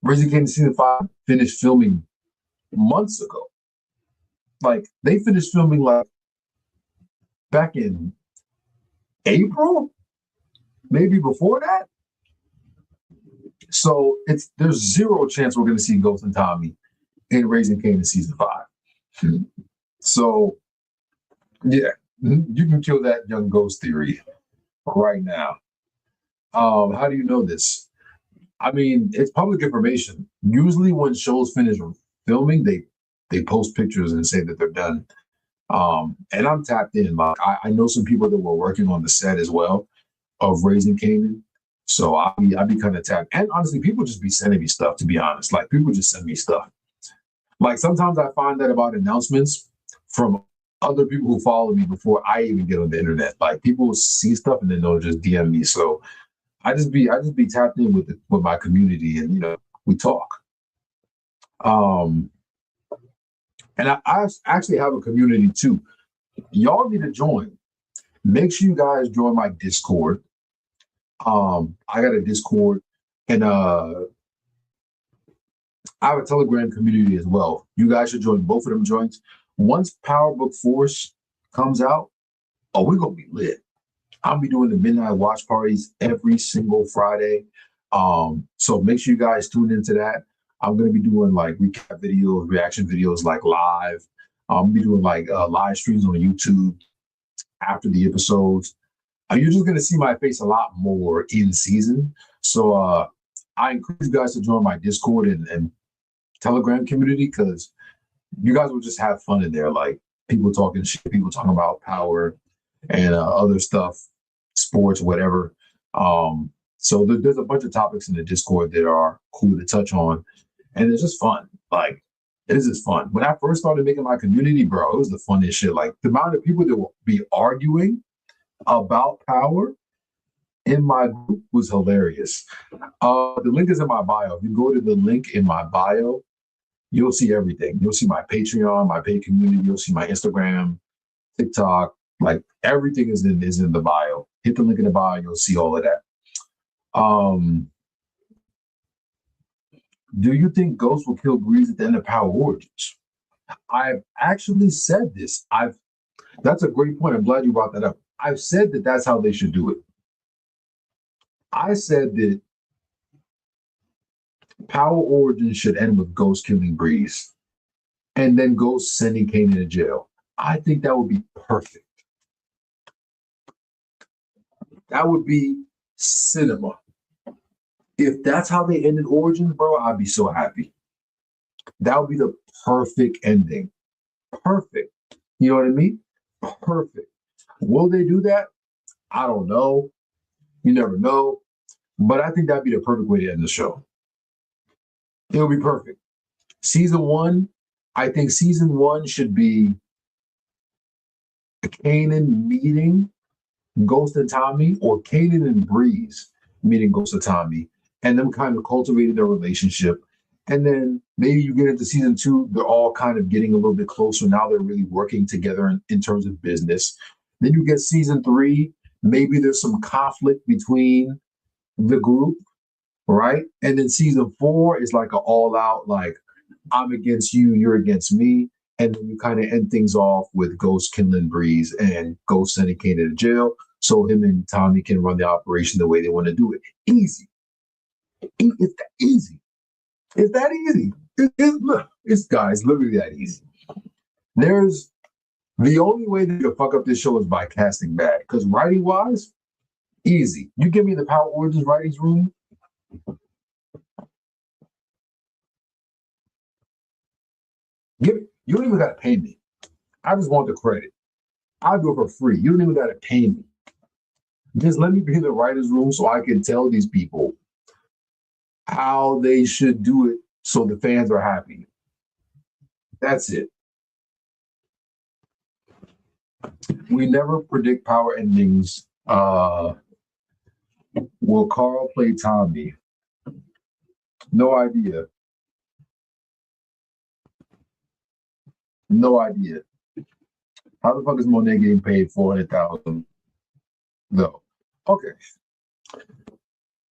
Raising Kanan season 5 finished filming months ago. Like they finished filming like back in April, maybe before that. So there's zero chance we're going to see Ghost and Tommy in Raising Kanan season 5. So yeah, you can kill that young Ghost theory right now. How do you know this? I mean, it's public information. Usually, when shows finish filming, they post pictures and say that they're done. And I'm tapped in. Like I know some people that were working on the set as well of Raising Kanan. So I'll be kind of tapped. And honestly, people just be sending me stuff, to be honest. Like people just send me stuff. Like sometimes I find that about announcements from other people who follow me before I even get on the internet. Like people see stuff and then they'll just DM me. So I just be tapped in with my community, and we talk. Um and I actually have a community too. Y'all need to join. Make sure you guys join my Discord. I got a Discord, and I have a Telegram community as well. You guys should join both of them joints. Once Power Book Force comes out, oh, we're gonna be lit. I'll be doing the midnight watch parties every single Friday. So make sure you guys tune into that. I'm gonna be doing like recap videos, reaction videos, like live. I'm gonna be doing like live streams on YouTube after the episodes. You're just gonna see my face a lot more in season. So I encourage you guys to join my Discord and Telegram community, because you guys will just have fun in there. Like people talking shit, people talking about Power and other stuff, sports, whatever. So there's a bunch of topics in the Discord that are cool to touch on, and it's just fun. Like it is just fun. When I first started making my community, bro, it was the funniest shit. Like the amount of people that will be arguing about Power in my group was hilarious. The link is in my bio. If you go to the link in my bio, you'll see everything. You'll see my Patreon, my paid community. You'll see my Instagram, TikTok. Like everything is in the bio. Hit the link in the bio. You'll see all of that. Do you think Ghost will kill Breeze at the end of Power Origins? I've actually said this. That's a great point. I'm glad you brought that up. I've said that that's how they should do it. I said that Power origin should end with Ghost killing Breeze and then Ghost sending Kanan to jail. I think that would be perfect. That would be cinema. If that's how they ended Origins, bro, I'd be so happy. That would be the perfect ending. Perfect. You know what I mean? Perfect. Will they do that? I don't know. You never know. But I think that'd be the perfect way to end the show. It'll be perfect. Season one, I think season one should be Kanan meeting Ghost and Tommy, or Kanan and Breeze meeting Ghost and Tommy, and them kind of cultivating their relationship. And then maybe you get into season two, they're all kind of getting a little bit closer. Now they're really working together in terms of business. Then you get season three, maybe there's some conflict between the group, right? And then season four is like an all out, like, I'm against you, you're against me. And then you kind of end things off with Ghost killing Breeze and Ghost sending Kanan to jail so him and Tommy can run the operation the way they want to do it. Easy. It's that easy. It's that easy. It's guys, literally that easy. There's the only way that you fuck up this show is by casting bad. Because writing wise, easy. You give me the Power Origins writings room. You don't even gotta pay me. I just want the credit. I'll do it for free. You don't even gotta pay me. Just let me be in the writers' room so I can tell these people how they should do it so the fans are happy. That's it. We never predict power endings. Will Carl play Tommy? No idea. No idea. How the fuck is Monet getting paid 400,000? No. Okay.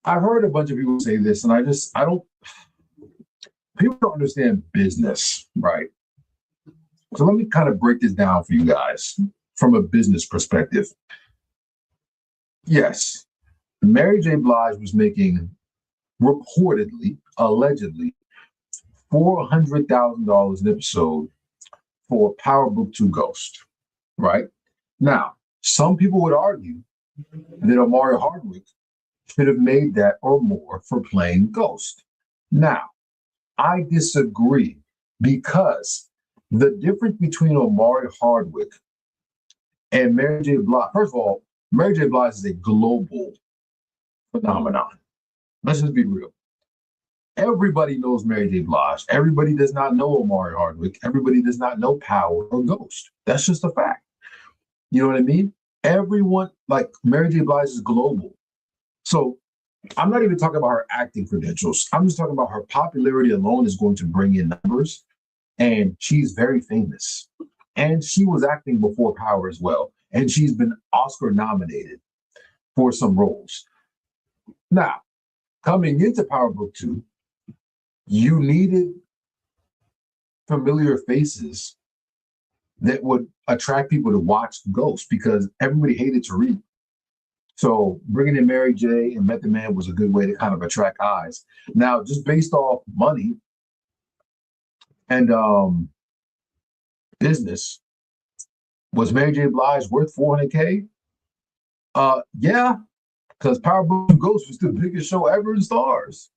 I've heard a bunch of people say this, and I don't. People don't understand business, right? So let me kind of break this down for you guys from a business perspective. Yes, Mary J. Blige was making reportedly, allegedly, $400,000 an episode for Power Book 2 Ghost, right? Now, some people would argue that Omari Hardwick should have made that or more for playing Ghost. Now, I disagree because the difference between Omari Hardwick and Mary J. Blige, first of all, Mary J. Blige is a global phenomenon. Let's just be real. Everybody knows Mary J. Blige. Everybody does not know Omari Hardwick. Everybody does not know Power or Ghost. That's just a fact. You know what I mean? Everyone, like Mary J. Blige is global. So I'm not even talking about her acting credentials. I'm just talking about her popularity alone is going to bring in numbers. And she's very famous. And she was acting before Power as well. And she's been Oscar nominated for some roles. Now, coming into Power Book 2, you needed familiar faces that would attract people to watch Ghost because everybody hated Tariq. So bringing in Mary J. and Method Man was a good way to kind of attract eyes. Now, just based off money and business, was Mary J. Blige worth 400K? Yeah, because Power Book Ghost was the biggest show ever in Stars.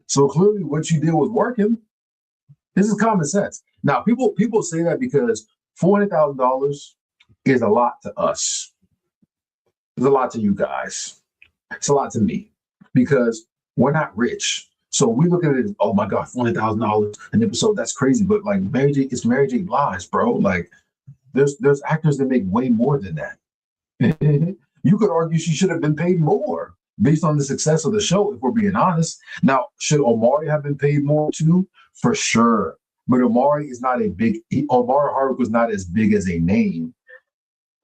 So clearly, what you did was working. This is common sense. Now, people say that because $400,000 is a lot to us. It's a lot to you guys. It's a lot to me because we're not rich. So we look at it as, oh my God, $400,000 an episode. That's crazy. But like it's Mary J. Blige, bro. Like there's actors that make way more than that. You could argue she should have been paid more based on the success of the show, if we're being honest. Now, should Omari have been paid more too? For sure. But Omari is not Omari Hardwick was not as big as a name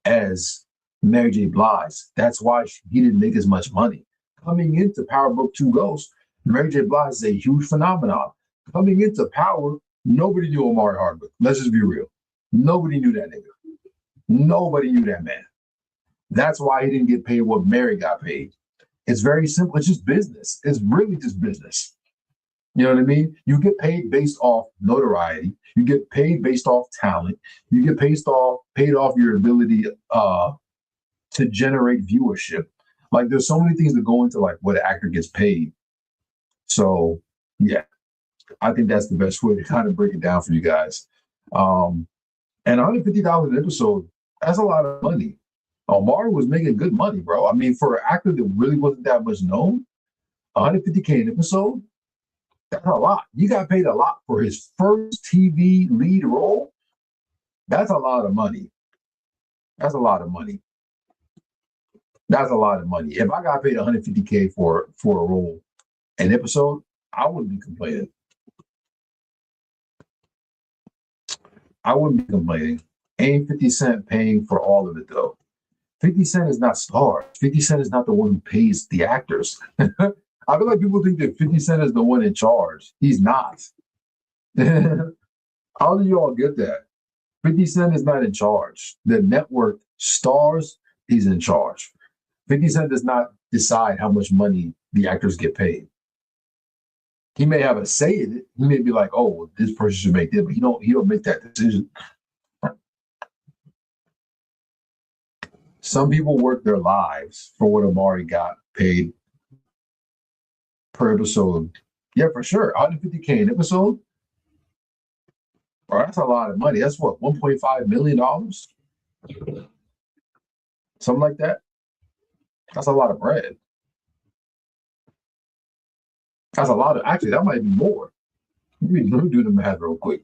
as Mary J. Blige. That's why he didn't make as much money. Coming into Power Book 2 Ghost, Mary J. Blige is a huge phenomenon. Coming into Power, nobody knew Omari Hardwick. Let's just be real. Nobody knew that nigga. Nobody knew that man. That's why he didn't get paid what Mary got paid. It's very simple. It's just business. It's really just business. You know what I mean? You get paid based off notoriety. You get paid based off talent. You get paid off your ability to generate viewership. Like there's so many things that go into like what an actor gets paid. So yeah, I think that's the best way to kind of break it down for you guys. Um, and $150 an episode, that's a lot of money. Omari was making good money, bro. I mean, for an actor that really wasn't that much known, 150K an episode, that's a lot. You got paid a lot for his first TV lead role. That's a lot of money. That's a lot of money. That's a lot of money. If I got paid 150K for a role, an episode, I wouldn't be complaining. I wouldn't be complaining. Ain't 50 Cent paying for all of it though. 50 Cent is not star. 50 Cent is not the one who pays the actors. I feel like people think that 50 Cent is the one in charge. He's not. How do you all get that? 50 Cent is not in charge. The network stars, he's in charge. 50 Cent does not decide how much money the actors get paid. He may have a say in it. He may be like, "Oh, well, this person should make this," but he don't make that decision. Some people work their lives for what Omari got paid per episode. Yeah, for sure. 150K an episode. Bro, that's a lot of money. That's what, $1.5 million? Something like that. That's a lot of bread. That's a lot of, actually, that might be more. Let me do the math real quick.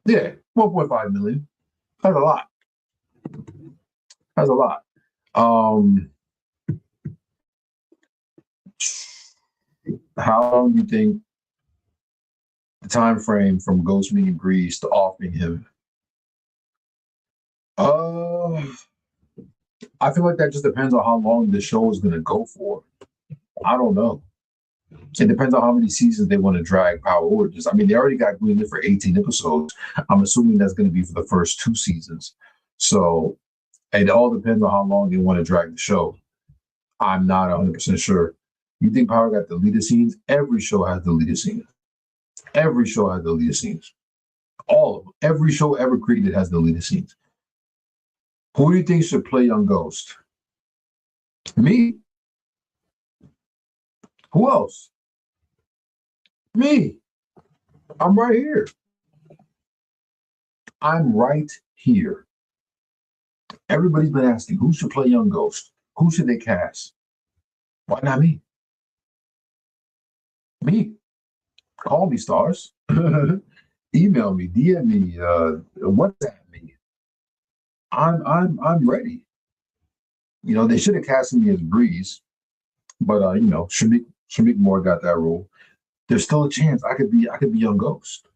Yeah, 1.5 million. That's a lot. That's a lot. How long do you think the time frame from Ghost meeting Breeze to offering him? I feel like that just depends on how long the show is going to go for. I don't know. It depends on how many seasons they want to drag Power Origins. I mean, they already got greenlit for 18 episodes. I'm assuming that's going to be for the first 2 seasons. So it all depends on how long they want to drag the show. I'm not 100% sure. You think Power got deleted scenes? Every show has deleted scenes. Every show has deleted scenes. All of them. Every show ever created has deleted scenes. Who do you think should play Young Ghost? Me. Who else? Me. I'm right here. I'm right here. Everybody's been asking who should play Young Ghost? Who should they cast? Why not me? Me. Call me, stars. Email me, DM me, WhatsApp me. I'm ready. You know, they should have casted me as Breeze, but you know, Shamik Moore got that role. There's still a chance I could be Young Ghost.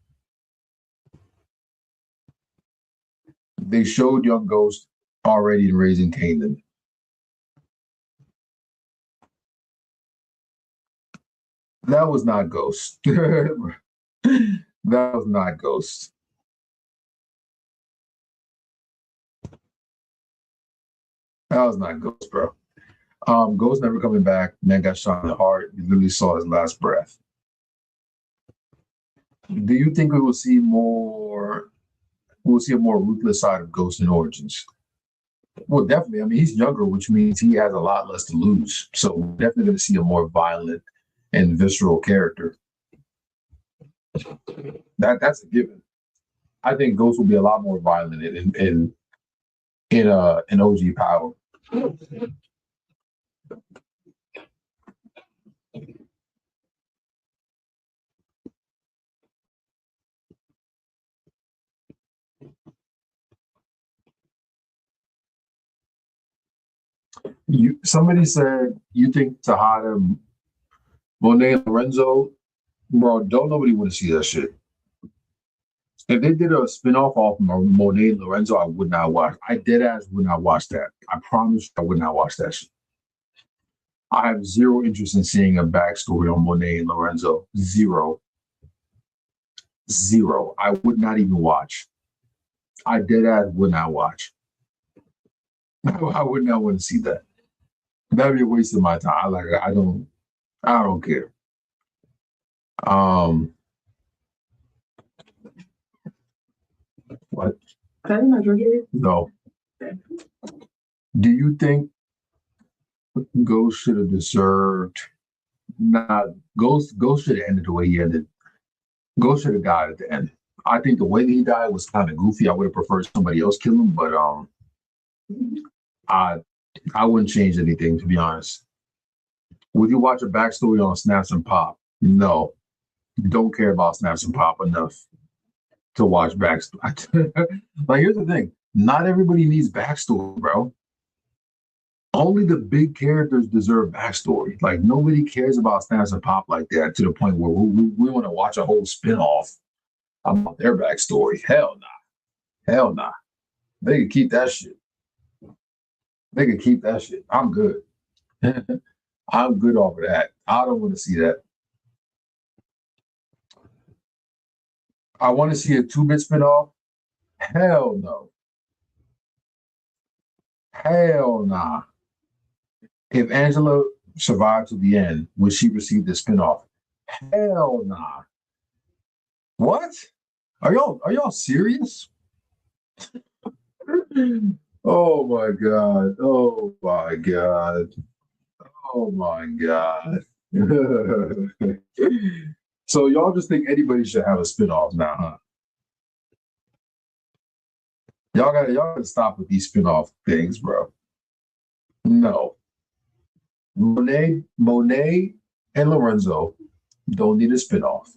They showed Young Ghost already in Raising Kanan. That was not Ghost. That was not Ghost. That was not Ghost, bro. Ghost never coming back. Man got shot in the heart. You literally saw his last breath. Do you think we will see more? We'll see a more ruthless side of Ghost in Origins. Well, definitely. I mean, he's younger, which means he has a lot less to lose. So we're definitely going to see a more violent and visceral character. That's a given. I think Ghost will be a lot more violent in OG Power. Somebody said you think Tejada, Monet, Lorenzo, bro. Don't nobody want to see that shit. If they did a spinoff off Monet and Lorenzo, I would not watch. I dead ass would not watch that. I promise I would not watch that shit. I have zero interest in seeing a backstory on Monet and Lorenzo. Zero. Zero. I would not even watch. I dead ass would not watch. I would not want to see that. That'd be a waste of my time. I don't. I don't care. Um, what? I'm not drinking. No. Do you think Ghost should have deserved? Not Ghost. Ghost should have ended the way he ended. Ghost should have died at the end. I think the way that he died was kind of goofy. I would have preferred somebody else kill him, but I I wouldn't change anything, to be honest. Would you watch a backstory on Snaps and Pop? No, don't care about Snaps and Pop enough to watch backstory. Like, here's the thing: not everybody needs backstory, bro. Only the big characters deserve backstory. Like, nobody cares about Snaps and Pop like that to the point where we want to watch a whole spinoff about their backstory. Hell nah. Hell nah. They can keep that shit. They can keep that shit. I'm good. I'm good off of that. I don't want to see that. I want to see a 2-bit spinoff. Hell no. Hell nah. If Angela survived to the end, would she receive the spinoff? Hell nah. What? Are y'all serious? Oh my god. Oh my god. Oh my god. So y'all just think anybody should have a spinoff now, huh? Y'all gotta stop with these spinoff things, bro. No. Monet and Lorenzo don't need a spinoff.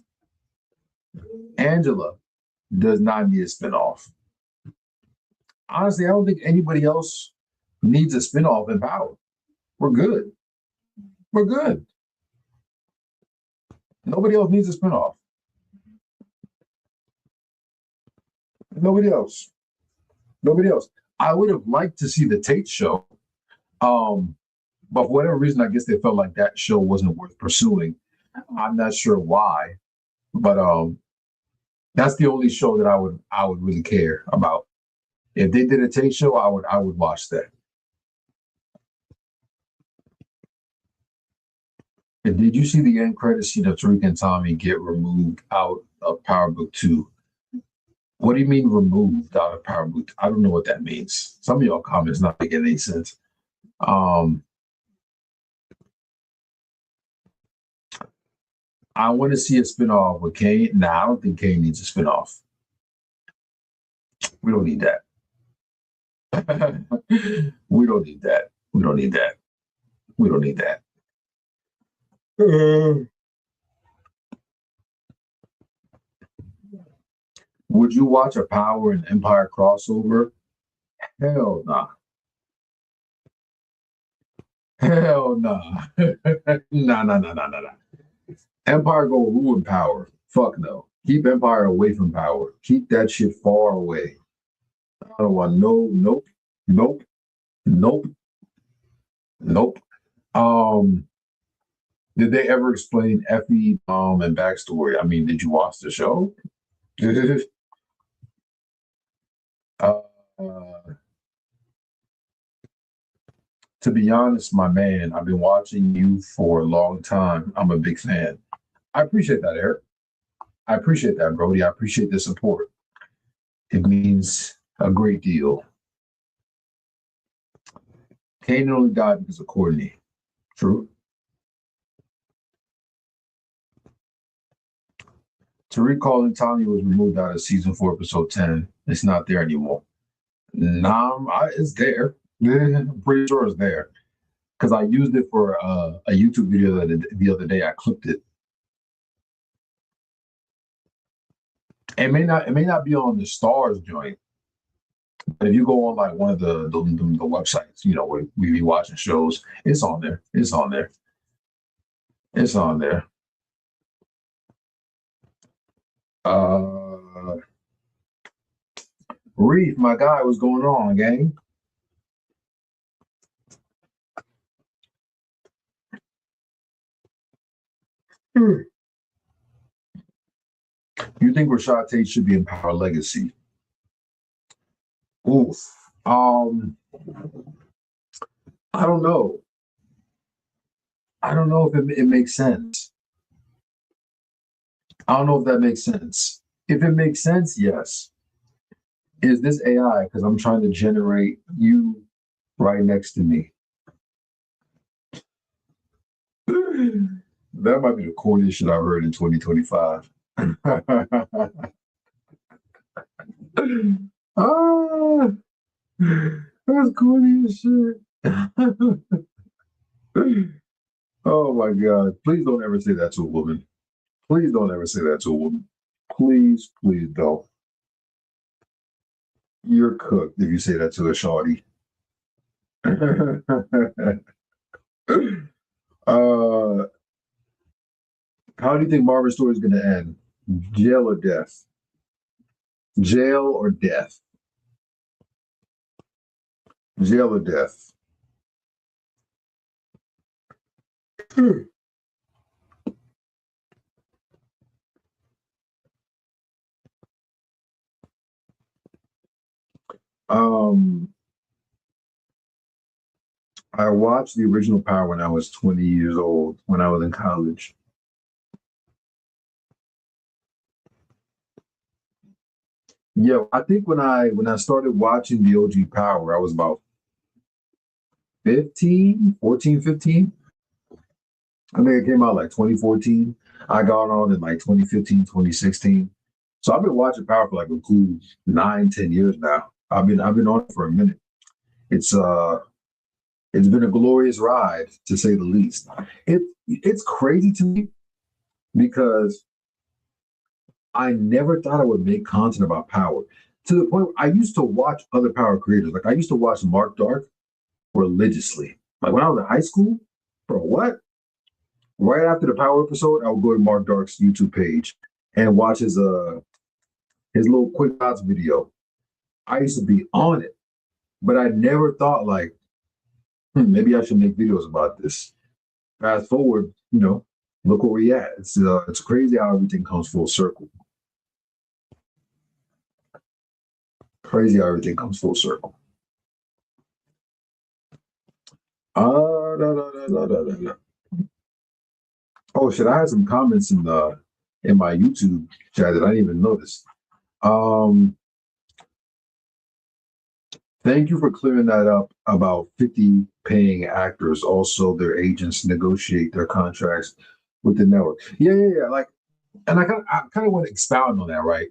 Angela does not need a spinoff. Honestly, I don't think anybody else needs a spinoff in Power. We're good. We're good. Nobody else needs a spinoff. Nobody else. Nobody else. I would have liked to see the Tate show. Um, but for whatever reason, I guess they felt like that show wasn't worth pursuing. I'm not sure why, but that's the only show that I would really care about. If they did a Tate show, I would watch that. And did you see the end credit scene of Tariq and Tommy get removed out of Power Book 2? What do you mean removed out of Power Book 2? I don't know what that means. Some of y'all comments not making any sense. Um, I want to see a spinoff with Kane. Nah, I don't think Kane needs a spinoff. We don't need that. We don't need that. We don't need that. We don't need that. Would you watch a Power and Empire crossover? Hell nah. Hell nah. Nah, nah, nah, nah, nah, nah. Empire gonna ruin Power. Fuck no. Keep Empire away from Power. Keep that shit far away. I don't want nope, nope, nope, nope. Um, did they ever explain Effie and backstory? I mean, did you watch the show? uh, to be honest, my man, I've been watching you for a long time. I'm a big fan. I appreciate that, Eric. I appreciate that, Brody. I appreciate the support. It means a great deal. Kane only died because of Courtney. True. Tariq calling Tommy was removed out of season 4, episode 10. It's not there anymore. Nah, it's there. I'm pretty sure it's there because I used it for a YouTube video the other day. I clipped it. It may not be on the Stars joint, but if you go on like one of the websites, where we be watching shows, it's on there. It's on there. It's on there. Uh, Reef, my guy, what's going on, gang? You think Rashad Tate should be in Power Legacy? Oof. Um, I don't know. I don't know if it makes sense. I don't know if that makes sense. If it makes sense, yes. Is this AI? Because I'm trying to generate you right next to me. That might be the corniest shit I've heard in 2025. Ah, that's corny as shit. Oh my God. Please don't ever say that to a woman. Please don't ever say that to a woman. Please, please don't. You're cooked if you say that to a shawty. uh, how do you think Marvin's story is going to end? Jail or death? Jail or death? Jail or death? um, I watched the original Power when I was 20 years old, when I was in college. Yeah, I think when I started watching the OG Power, I was about 15, 14, 15. I think it came out like 2014. I got on in like 2015, 2016. So I've been watching Power for like a cool 9, 10 years now. I've been on it for a minute. It's it's been a glorious ride to say the least. It's crazy to me because I never thought I would make content about power. To the point where I used to watch other power creators. Like I used to watch Mark Dark religiously. Like when I was in high school, bro, what? Right after the power episode, I would go to Mark Dark's YouTube page and watch his little quick thoughts video. I used to be on it, but I never thought like, maybe I should make videos about this. Fast forward, look where we at. It's crazy how everything comes full circle. Crazy how everything comes full circle. Da, da, da, da, da, da. Oh shit! I had some comments in my YouTube chat that I didn't even notice. Um, Thank you for clearing that up about 50 paying actors. Also, their agents negotiate their contracts with the network. Yeah, yeah, yeah. Like, and I kind of want to expound on that, right?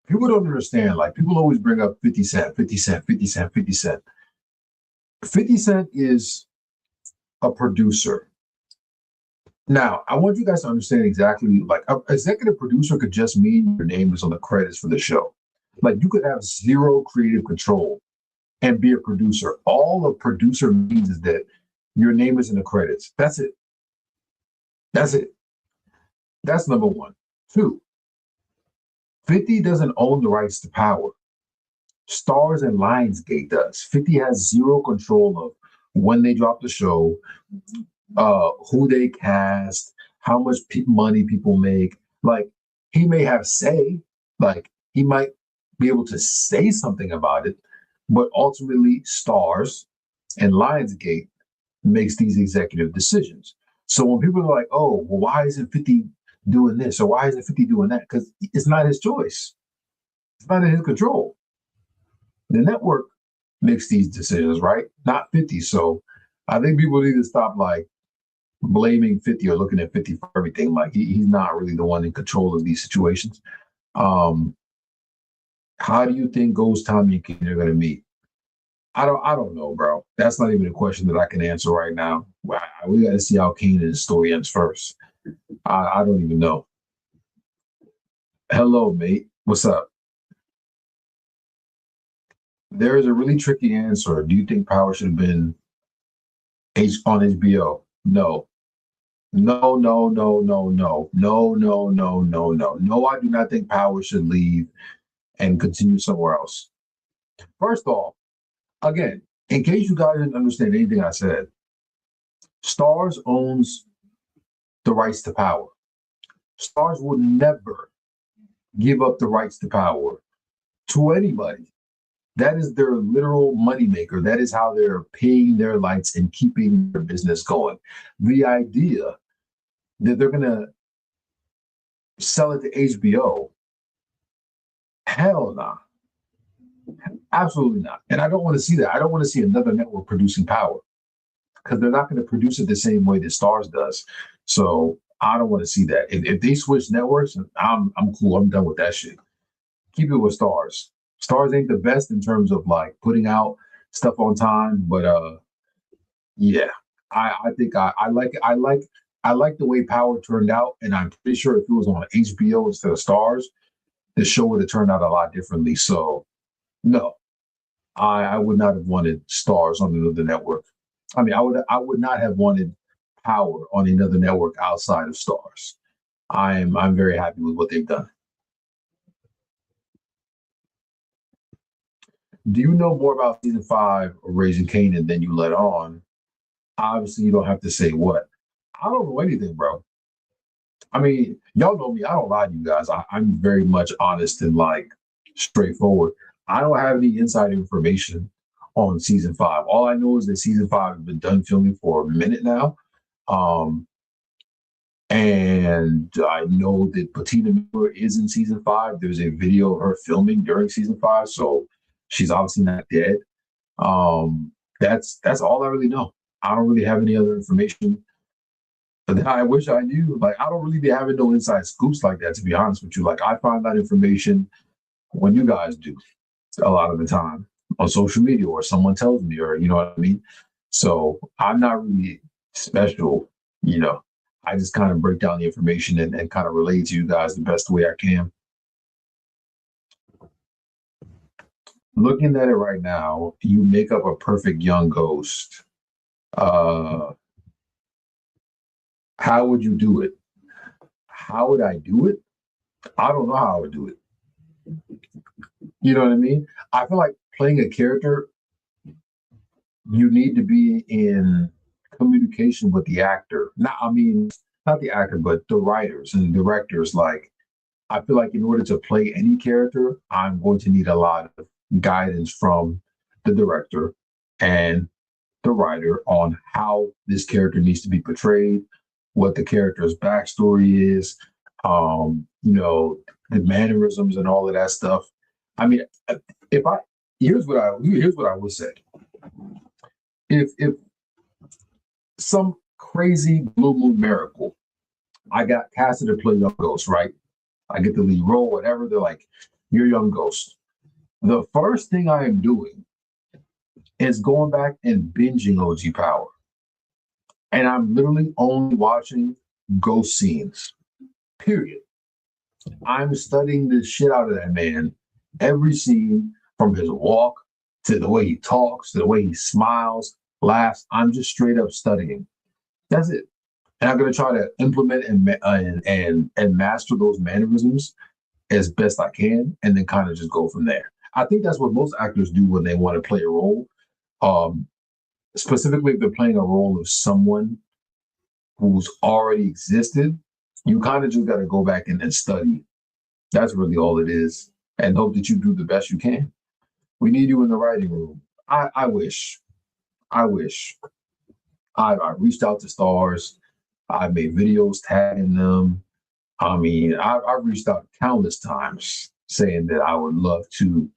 People don't understand. Like, people always bring up 50 Cent, 50 Cent, 50 Cent, 50 Cent. 50 Cent is a producer. Now, I want you guys to understand exactly like an executive producer could just mean your name is on the credits for the show. Like, you could have zero creative control and be a producer. All a producer means is that your name is in the credits. That's it. That's it. That's number one. Two, 50 doesn't own the rights to power. Stars and Lionsgate does. 50 has zero control of when they drop the show, who they cast, how much money people make. Like, he may have say, like, he might be able to say something about it, but ultimately, Stars and Lionsgate makes these executive decisions. So when people are like, oh, well, why isn't 50 doing this or why isn't 50 doing that? Because it's not his choice. It's not in his control. The network makes these decisions, right? Not 50. So I think people need to stop like blaming 50 or looking at 50 for everything. Like he's not really the one in control of these situations. Um, how do you think Ghost Tommy and Kane are gonna meet? I don't know, bro. That's not even a question that I can answer right now. We got to see how Kanan's story ends first. I don't even know. Hello, mate. What's up? There is a really tricky answer. Do you think Power should have been on HBO? No. No, no, no, no, no, no, no, no, no, no. No, I do not think Power should leave and continue somewhere else. First off, again, in case you guys didn't understand anything I said, Stars owns the rights to Power. Stars will never give up the rights to Power to anybody. That is their literal moneymaker. That is how they're paying their lights and keeping their business going. The idea that they're gonna sell it to HBO, hell nah. Absolutely not. And I don't want to see that. I don't want to see another network producing Power because they're not going to produce it the same way that Stars does. So I don't want to see that. If they switch networks, I'm cool. I'm done with that shit. Keep it with Stars. Stars ain't the best in terms of like putting out stuff on time, but yeah, I think I like the way Power turned out, and I'm pretty sure if it was on HBO instead of Stars, the show would have turned out a lot differently. So no, I would not have wanted Stars on another network. I mean, I would not have wanted Power on another network outside of Stars. I'm very happy with what they've done. Do you know more about season 5 of Raising Kanan than you let on? Obviously, you don't have to say what. I don't know anything, bro. I mean, y'all know me. I don't lie to you guys. I'm very much honest and like straightforward. I don't have any inside information on season 5. All I know is that season 5 has been done filming for a minute now. Um, and I know that Patina Miller is in season 5. There's a video of her filming during season 5, so she's obviously not dead. That's all I really know. I don't really have any other information that I wish I knew. Like I don't really be having no inside scoops like that, to be honest with you. Like I find that information when you guys do a lot of the time on social media or someone tells me or you know what I mean. So I'm not really special, you know. I just kind of break down the information and kind of relate to you guys the best way I can. Looking at it right now, you make up a perfect young ghost. Uh, how would you do it? How would I do it? I don't know how I would do it. You know what I mean? I feel like playing a character, you need to be in communication with the actor. Not, I mean, not the actor, but the writers and the directors. Like, I feel like in order to play any character, I'm going to need a lot of guidance from the director and the writer on how this character needs to be portrayed, what the character's backstory is, you know, the mannerisms and all of that stuff. I mean, if I here's what I would say. If some crazy blue moon miracle, I got casted to play young ghost, right? I get the lead role, whatever. They're like, you're young ghost. The first thing I am doing is going back and binging OG Power. And I'm literally only watching ghost scenes, period. I'm studying the shit out of that man. Every scene, from his walk to the way he talks, to the way he smiles, laughs. I'm just straight up studying. That's it. And I'm going to try to implement and master those mannerisms as best I can, and then kind of just go from there. I think that's what most actors do when they want to play a role. Um, Specifically, if they're playing a role of someone who's already existed, you kind of just got to go back and study. That's really all it is, and hope that you do the best you can. We need you in the writing room. I wish. I wish. I reached out to stars. I made videos tagging them. I mean, I reached out countless times saying that I would love to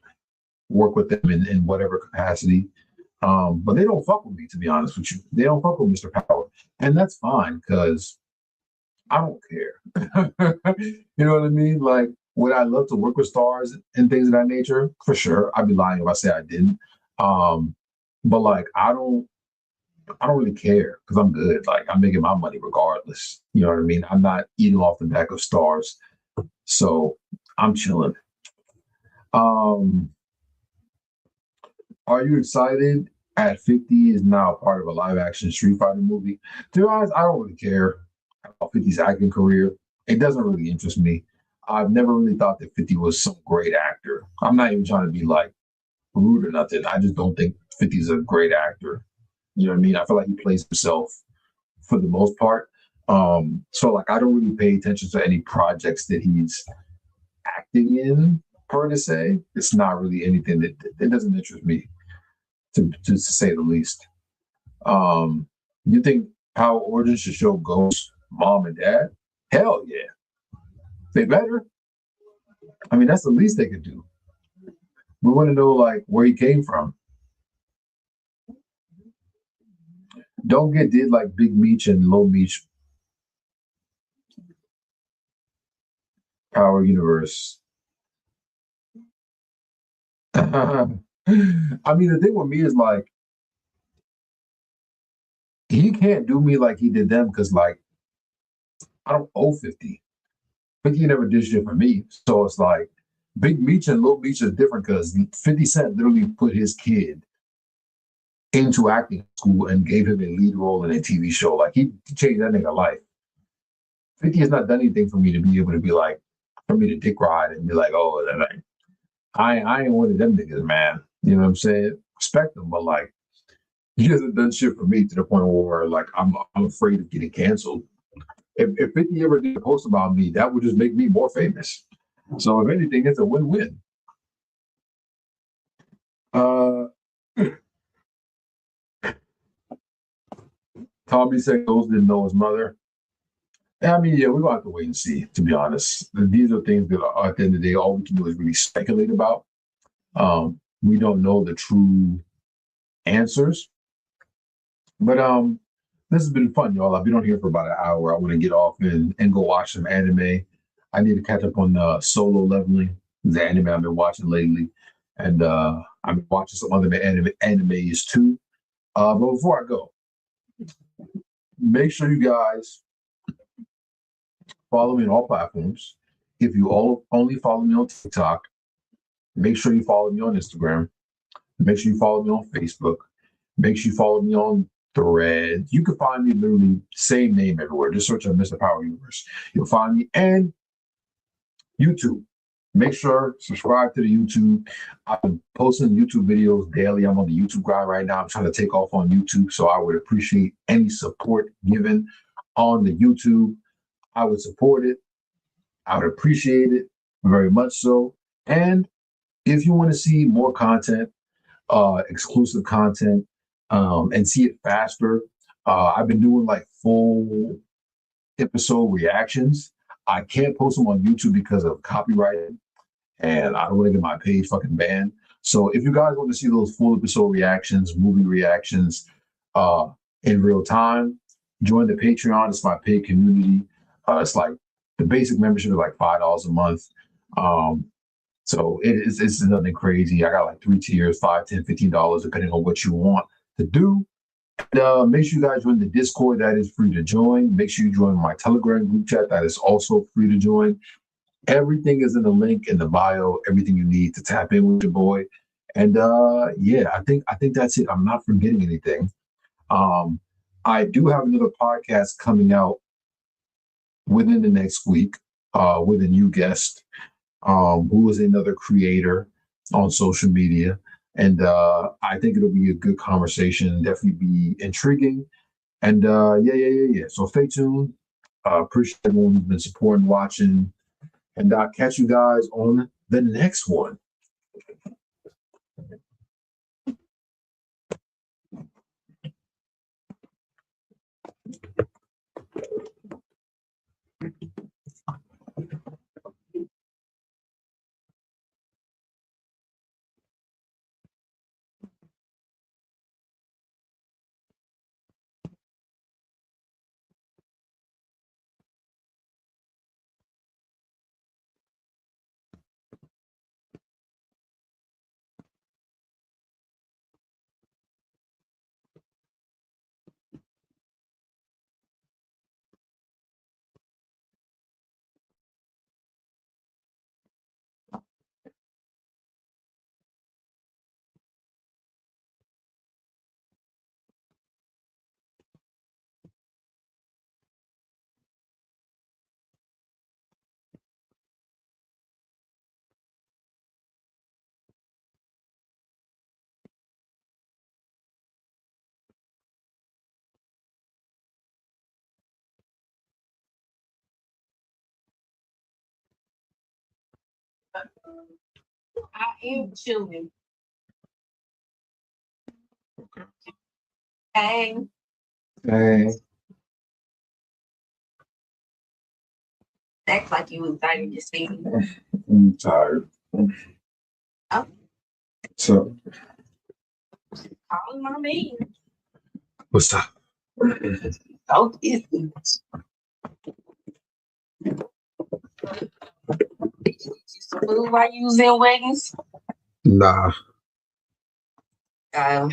work with them in whatever capacity. But they don't fuck with me, to be honest with you. They don't fuck with Mr. Power. And that's fine because I don't care. You know what I mean? Like, would I love to work with stars and things of that nature? For sure. I'd be lying if I say I didn't. Um, but like I don't really care because I'm good. Like I'm making my money regardless. You know what I mean? I'm not eating off the back of stars. So I'm chilling. Um, are you excited at 50 is now part of a live action Street Fighter movie? To be honest, I don't really care about 50's acting career. It doesn't really interest me. I've never really thought that 50 was some great actor. I'm not even trying to be like rude or nothing. I just don't think 50's a great actor. You know what I mean? I feel like he plays himself for the most part. So like I don't really pay attention to any projects that he's acting in per to say, it's not really anything that it doesn't interest me to say the least. You think Power Origins should show Ghost mom and dad? Hell yeah, they better. I mean, that's the least they could do. We want to know like where he came from. Don't get did like Big Meech and Low Meech Power Universe. I mean, the thing with me is like he can't do me like he did them because like I don't owe 50. 50 never did shit for me. So it's like Big Meech and Little Meech is different because 50 Cent literally put his kid into acting school and gave him a lead role in a TV show. Like he changed that nigga life. 50 has not done anything for me to be able to be like, for me to dick ride and be like, oh, like, I ain't one of them niggas, man. You know what I'm saying? Respect them, but like he hasn't done shit for me to the point where like I'm afraid of getting canceled. If 50 ever did a post about me, that would just make me more famous. So if anything, it's a win-win. Uh, Tommy said Ghost didn't know his mother. I mean, yeah, we're gonna have to wait and see. To be honest, these are things that are, at the end of the day, all we can do is really speculate about. We don't know the true answers, but this has been fun, y'all. I've been on here for about an hour. I want to get off and go watch some anime. I need to catch up on Solo Leveling, the anime I've been watching lately, and I've been watching some other animes too. But before I go, make sure you guys follow me on all platforms. If you all only follow me on TikTok, make sure you follow me on Instagram. Make sure you follow me on Facebook. Make sure you follow me on Thread. You can find me literally same name everywhere. Just search on Mr. Power Universe. You'll find me and YouTube. Make sure subscribe to the YouTube. I'm posting YouTube videos daily. I'm on the YouTube grind right now. I'm trying to take off on YouTube, so I would appreciate any support given on the YouTube. I would support it. I would appreciate it very much so. And if you want to see more content, exclusive content, and see it faster, I've been doing like full episode reactions. I can't post them on YouTube because of copyright, and I don't want to get my page fucking banned. So if you guys want to see those full episode reactions, movie reactions, in real time, join the Patreon. It's my paid community. It's like the basic membership is like $5 a month. Um, so it's nothing crazy. I got like 3 tiers, 5, 10, $15, depending on what you want to do. And, make sure you guys join the Discord. That is free to join. Make sure you join my Telegram group chat. That is also free to join. Everything is in the link in the bio. Everything you need to tap in with your boy. And yeah, I think that's it. I'm not forgetting anything. Um, I do have another podcast coming out within the next week with a new guest who is another creator on social media. And I think it'll be a good conversation, definitely be intriguing. And yeah. So stay tuned. Appreciate everyone who's been supporting, watching, and I'll catch you guys on the next one. I am chilling. Okay. Hey, Hey, act like you excited to see me. I'm tired. Oh. So, Calling my man. what's up? So busy. Some food while you was in Wiggins. Nah, Uh,